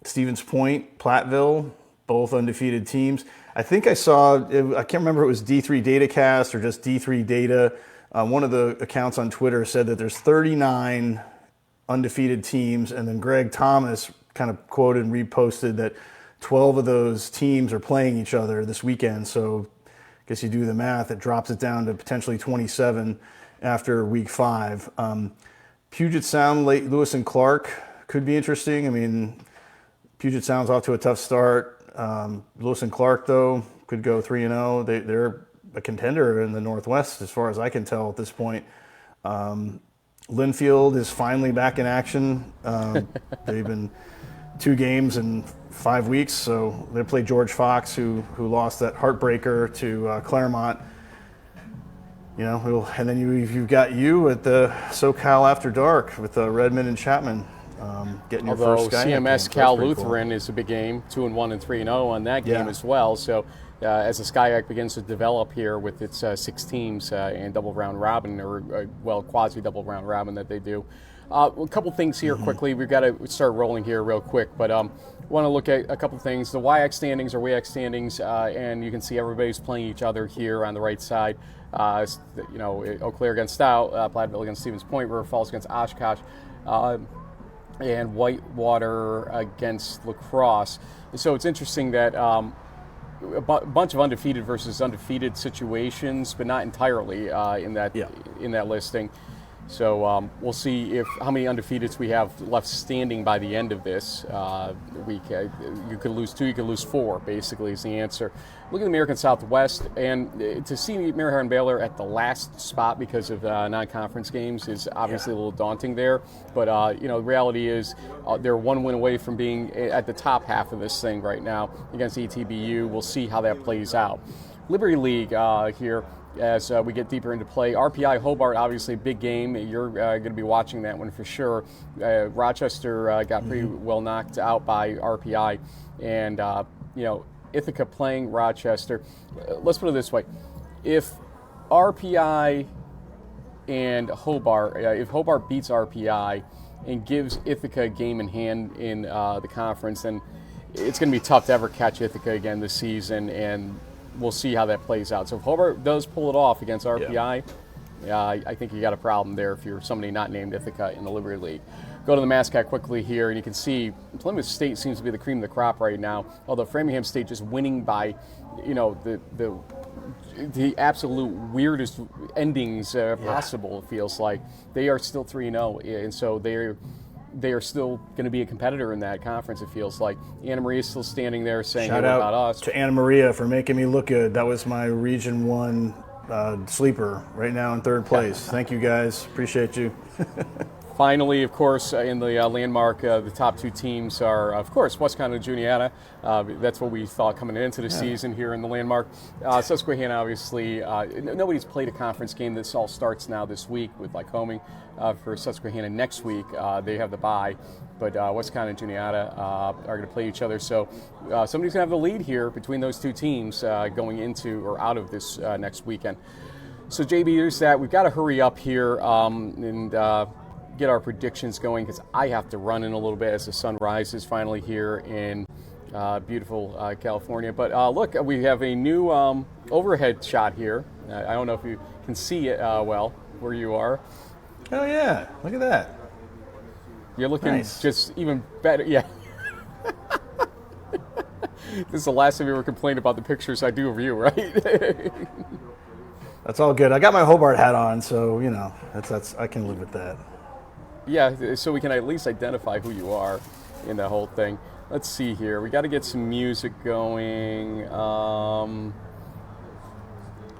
Stevens Point, Platteville, both undefeated teams. I think I saw, I can't remember if it was D3 DataCast or just D3 Data. One of the accounts on Twitter said that there's 39 undefeated teams, and then Greg Thomas kind of quoted and reposted that 12 of those teams are playing each other this weekend. So I guess you do the math, it drops it down to potentially 27 after week 5. Puget Sound, Lewis and Clark could be interesting. I mean, Puget Sound's off to a tough start. Lewis and Clark, though, could go 3-0. They're a contender in the Northwest, as far as I can tell at this point. Linfield is finally back in action. They've been 2 games in 5 weeks, so they played George Fox, who lost that heartbreaker to Claremont. And then you've got you at the SoCal After Dark with Redmond and Chapman getting your first guy. CMS Cal Lutheran is a big game, 2-1 and 3-0 on that game as well. So as the SCIAC begins to develop here with its 6 teams and double round robin, or quasi double round robin that they do. A couple things here quickly. We've got to start rolling here real quick, but want to look at a couple things. The WIAC standings or WIAC standings, and you can see everybody's playing each other here on the right side. Eau Claire against Stout, Platteville against Stevens Point, River Falls against Oshkosh, and Whitewater against La Crosse. So it's interesting that a bunch of undefeated versus undefeated situations, but not entirely in that listing. So we'll see how many undefeateds we have left standing by the end of this week. You could lose 2, you could lose 4, basically, is the answer. Look at the American Southwest, and to see Mary Hardin Baylor at the last spot because of non-conference games is obviously a little daunting there. But, the reality is they're 1 win away from being at the top half of this thing right now against ETBU. We'll see how that plays out. Liberty League here. As we get deeper into play. RPI Hobart, obviously a big game. You're going to be watching that one for sure. Rochester got pretty well knocked out by RPI. And, Ithaca playing Rochester. Let's put it this way. If RPI and Hobart, if Hobart beats RPI and gives Ithaca a game in hand in the conference, then it's going to be tough to ever catch Ithaca again this season, and we'll see how that plays out. So if Hobart does pull it off against RPI, I think you got a problem there if you're somebody not named Ithaca in the Liberty League. Go to the mascot quickly here, and you can see Plymouth State seems to be the cream of the crop right now, although Framingham State just winning by, the absolute weirdest endings possible, it feels like. They are still 3-0, and so they are still going to be a competitor in that conference, it feels like. Anna Maria is still standing there saying Shout hey, out about us. to Anna Maria for making me look good. That was my Region 1 sleeper right now in 3rd place. Thank you, guys. Appreciate you. Finally, of course, in the landmark, the top 2 teams are, of course, Westcott and Juniata. That's what we thought coming into the season here in the landmark. Susquehanna, obviously, nobody's played a conference game. This all starts now this week with Lycoming for Susquehanna next week. They have the bye, but Westcott and Juniata are going to play each other. So somebody's going to have the lead here between those 2 teams going into or out of this next weekend. So JB, there's that. We've got to hurry up here and get our predictions going because I have to run in a little bit as the sun rises finally here in beautiful California. But look, we have a new overhead shot here. I don't know if you can see it well where you are. Oh yeah, look at that. You're looking Nice. just even better. Yeah. This is the last time you ever complained about the pictures I do of you, right? That's all good. I got my Hobart hat on, so you know that's I can live with that. Yeah, so we can at least identify who you are in the whole thing. Let's see here. We got to get some music going.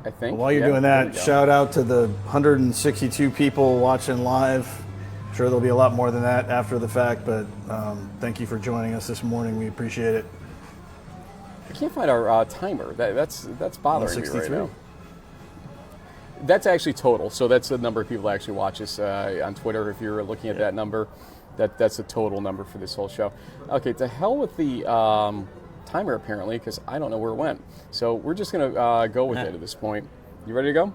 I think. While you're doing that, shout out to the 162 people watching live. I'm sure there'll be a lot more than that after the fact, but thank you for joining us this morning. We appreciate it. I can't find our timer. That's bothering me right 163. now. That's actually total. So that's the number of people that actually watch us on Twitter. If you're looking at that number, that's the total number for this whole show. Okay, to hell with the timer apparently, because I don't know where it went. So we're just gonna go with it at this point. You ready to go?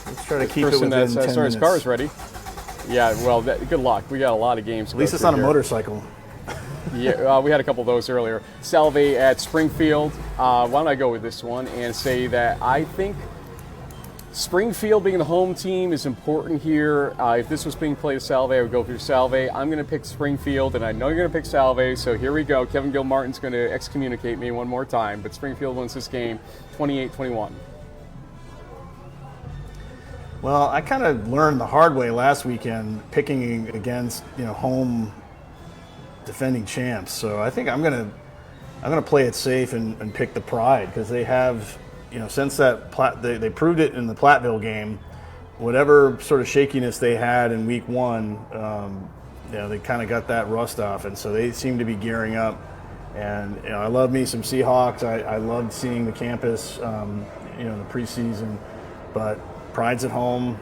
Let's try to keep it Person within that's 10 as far as minutes. car is ready. Yeah, well, good luck. We got a lot of games. To At least go it's through not a here. motorcycle. Yeah, we had a couple of those earlier. Salve at Springfield. Why don't I go with this one and say that I think Springfield being the home team is important here. If this was being played at Salve, I would go through Salve. I'm going to pick Springfield, and I know you're going to pick Salve, so here we go. Kevin Gilmartin's going to excommunicate me one more time, but Springfield wins this game 28-21. Well, I kind of learned the hard way last weekend picking against home defending champs. So I think I'm gonna play it safe and pick the Pride because they have since that they proved it in the Platteville game. Whatever sort of shakiness they had in week one, they kind of got that rust off, and so they seem to be gearing up. And I love me some Seahawks. I loved seeing the campus, in the preseason, but Pride's at home,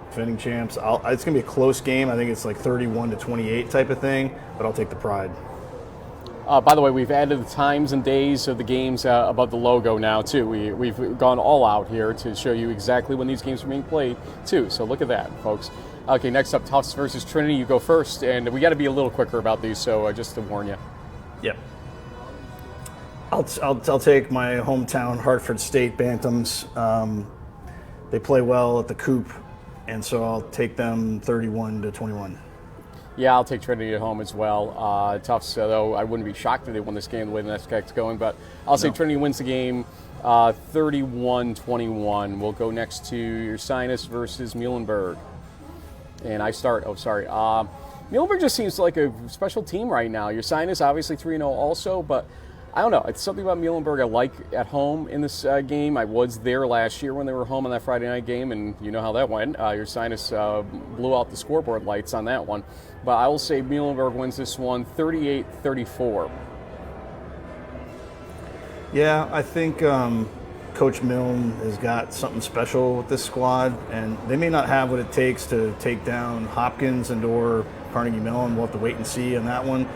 defending champs. It's going to be a close game. I think it's like 31-28 type of thing, but I'll take the Pride. By the way, we've added the times and days of the games above the logo now, too. We've gone all out here to show you exactly when these games are being played, too. So look at that, folks. Okay, next up, Tufts versus Trinity. You go first, and we got to be a little quicker about these, so just to warn you. Yep. I'll take my hometown Hartford State Bantams. They play well at the Coop, and so I'll take them 31-21. Yeah, I'll take Trinity at home as well. Tufts, though, I wouldn't be shocked if they won this game the way the next guy's going, but I'll say Trinity wins the game 31-21. We'll go next to your Sinus versus Muhlenberg. And I start, Muhlenberg just seems like a special team right now. Your Sinus, obviously 3-0 also, but I don't know. It's something about Muhlenberg I like at home in this game. I was there last year when they were home on that Friday night game, and you know how that went. Your Sinus blew out the scoreboard lights on that one. But I will say Muhlenberg wins this one 38-34. Yeah, I think Coach Milne has got something special with this squad, and they may not have what it takes to take down Hopkins and or Carnegie Mellon. We'll have to wait and see on that one.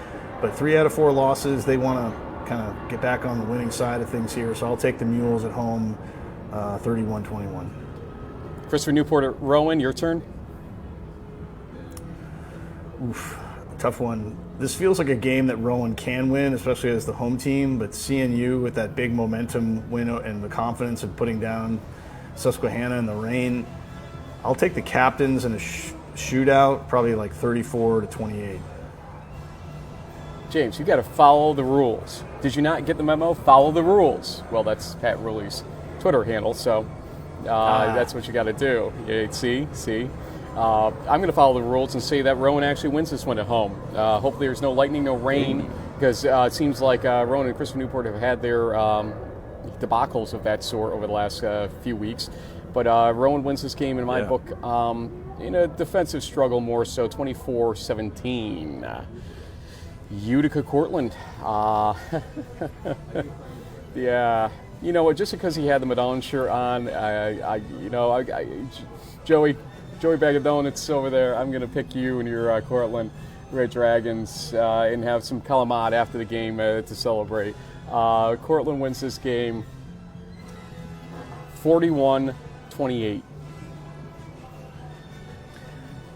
But 3 out of 4 losses, they want to kind of get back on the winning side of things here. So I'll take the Mules at home 31-21. Christopher Newport at Rowan, your turn. Oof, tough one. This feels like a game that Rowan can win, especially as the home team, but CNU with that big momentum win and the confidence of putting down Susquehanna in the rain, I'll take the Captains in a shootout, probably like 34-28. James, you got to follow the rules. Did you not get the memo? Follow the rules. Well, that's Pat Ruley's Twitter handle, so that's what you got to do. Yeah, see? I'm going to follow the rules and say that Rowan actually wins this one at home. Hopefully there's no lightning, no rain, because it seems like Rowan and Christopher Newport have had their debacles of that sort over the last few weeks. But Rowan wins this game in my book in a defensive struggle more so, 24-17. Utica Cortland. Yeah. You know what? Just because he had the Madonna shirt on, Joey Bag of Donuts over there, I'm going to pick you and your Cortland Red Dragons and have some calamari after the game to celebrate. Cortland wins this game 41-21. 28.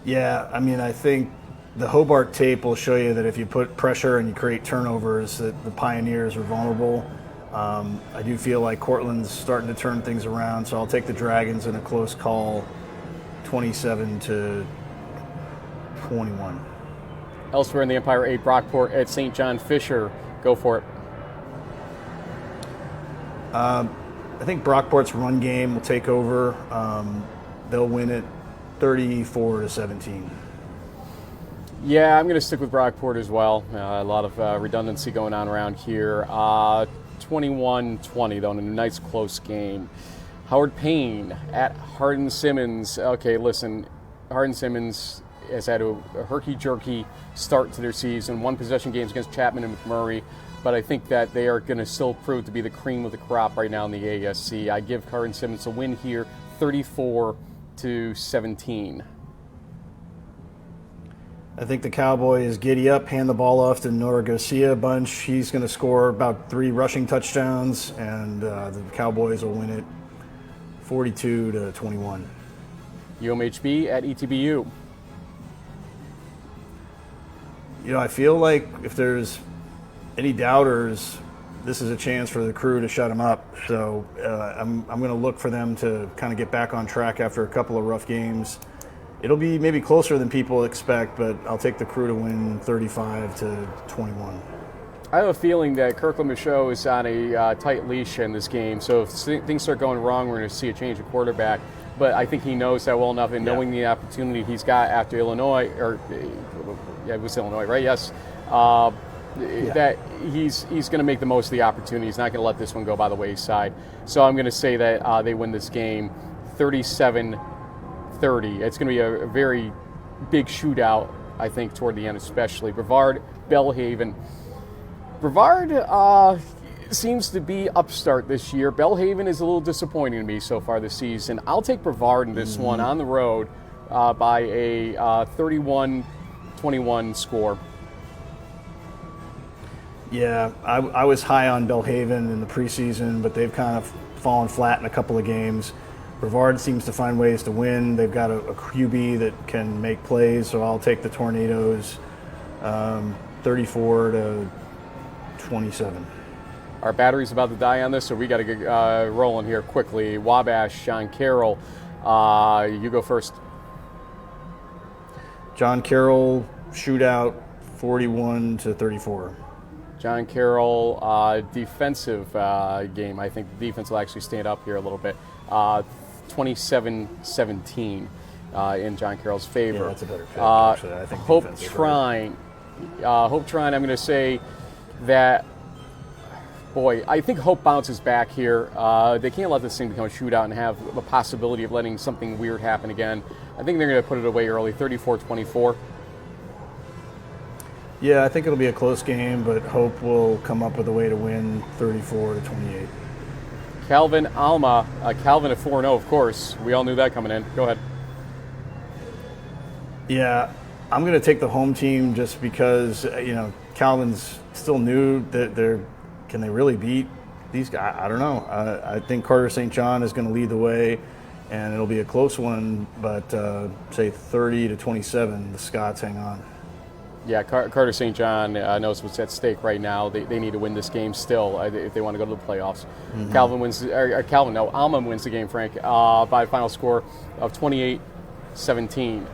Yeah, I mean, I think the Hobart tape will show you that if you put pressure and you create turnovers, that the Pioneers are vulnerable. I do feel like Cortland's starting to turn things around, so I'll take the Dragons in a close call, 27-21. Elsewhere in the Empire 8, Brockport at St. John Fisher. Go for it. I think Brockport's run game will take over. They'll win it 34-17. Yeah, I'm going to stick with Brockport as well. A lot of redundancy going on around here. 21-20, though, in a nice close game. Howard Payne at Hardin-Simmons. Okay, listen, Hardin-Simmons has had a herky-jerky start to their season. One possession games against Chapman and McMurray, but I think that they are going to still prove to be the cream of the crop right now in the ASC. I give Hardin-Simmons a win here, 34-17. I think the Cowboys giddy up, hand the ball off to Nora Garcia a bunch. He's going to score about 3 rushing touchdowns, and the Cowboys will win it 42-21. UMHB at ETBU. You know, I feel like if there's any doubters, this is a chance for the Crew to shut them up. So I'm going to look for them to kind of get back on track after a couple of rough games. It'll be maybe closer than people expect, but I'll take the Crew to win 35-21. I have a feeling that Kirkland Michaud is on a tight leash in this game, so if things start going wrong, we're going to see a change of quarterback. But I think he knows that well enough, and knowing the opportunity he's got after Illinois, or yeah, it was Illinois, right? Yes. That he's going to make the most of the opportunity. He's not going to let this one go by the wayside. So I'm going to say that they win this game 37-30. It's going to be a very big shootout, I think, toward the end especially. Brevard, Belhaven. Brevard seems to be upstart this year. Belhaven is a little disappointing to me so far this season. I'll take Brevard in this one on the road by a 31-21 score. Yeah, I was high on Belhaven in the preseason, but they've kind of fallen flat in a couple of games. Brevard seems to find ways to win. They've got a QB that can make plays, so I'll take the Tornadoes 34-27. Our battery's about to die on this, so we got to get rolling here quickly. Wabash, John Carroll, you go first. John Carroll, shootout, 41-34. John Carroll, defensive game. I think the defense will actually stand up here a little bit. 27-17 in John Carroll's favor. Yeah, that's a better pick, actually. I think Hope Trine. Hope Trine, I'm going to say that, boy, I think Hope bounces back here. They can't let this thing become a shootout and have a possibility of letting something weird happen again. I think they're going to put it away early, 34-24. Yeah, I think it'll be a close game, but Hope will come up with a way to win 34-28. Calvin Alma, Calvin at 4-0, of course. We all knew that coming in. Go ahead. Yeah, I'm going to take the home team just because, Calvin's still new. Can they really beat these guys? I don't know. I think Carter St. John is going to lead the way, and it'll be a close one, but say 30-27, the Scots hang on. Yeah, Carter St. John knows what's at stake right now. They need to win this game still if they want to go to the playoffs. Mm-hmm. Alma wins the game, Frank, by a final score of 28-17.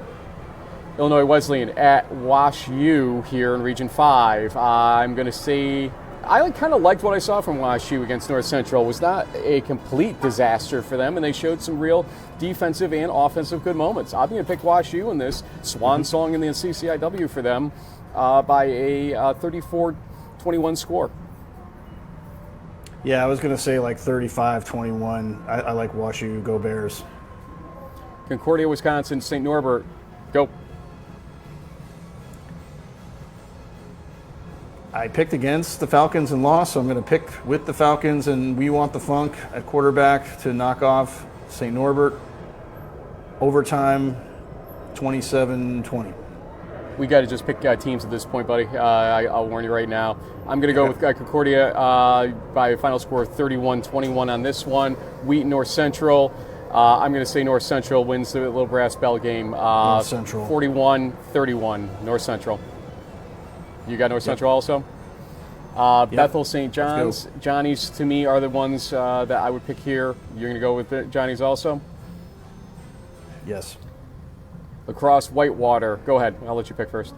Illinois Wesleyan at Wash U here in Region 5. I'm going to say I kind of liked what I saw from Wash U against North Central. It was not a complete disaster for them, and they showed some real defensive and offensive good moments. I'm going to pick Wash U in this swan song in the CCIW for them by a 34-21 score. Yeah, I was going to say like 35-21. I like Wash U. Go Bears. Concordia, Wisconsin, St. Norbert. Go. I picked against the Falcons and lost, so I'm going to pick with the Falcons, and we want the Funk at quarterback to knock off St. Norbert. Overtime, 27-20. We got to just pick teams at this point, buddy. I'll warn you right now. I'm going to go with Concordia by a final score of 31-21 on this one. Wheaton, North Central. I'm going to say North Central wins the Little Brass Bell game. North Central. 41-31, North Central. You got North Central also? Bethel, St. John's. Johnny's, to me, are the ones that I would pick here. You're going to go with Johnny's also? Yes. Lacrosse, Whitewater. Go ahead. I'll let you pick first.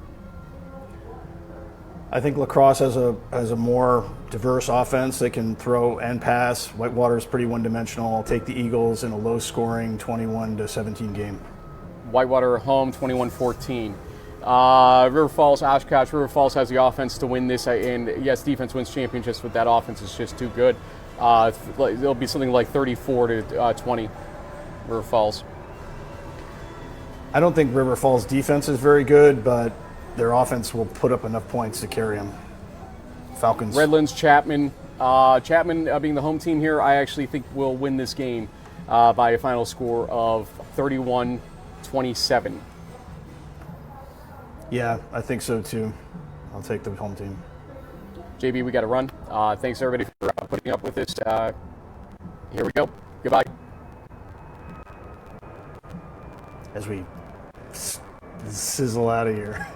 I think Lacrosse has a more diverse offense. They can throw and pass. Whitewater is pretty one-dimensional. I'll take the Eagles in a low-scoring 21-17 game. Whitewater at home, 21-14. River Falls, Oshkosh. River Falls has the offense to win this, and yes, defense wins championships, but that offense is just too good. It'll be something like 34-20, River Falls. I don't think River Falls' defense is very good, but their offense will put up enough points to carry them. Falcons. Redlands, Chapman. Chapman being the home team here, I actually think will win this game by a final score of 31-27. Yeah, I think so too. I'll take the home team. JB, we got to run. Thanks everybody for putting up with this. Here we go. Goodbye. As we sizzle out of here.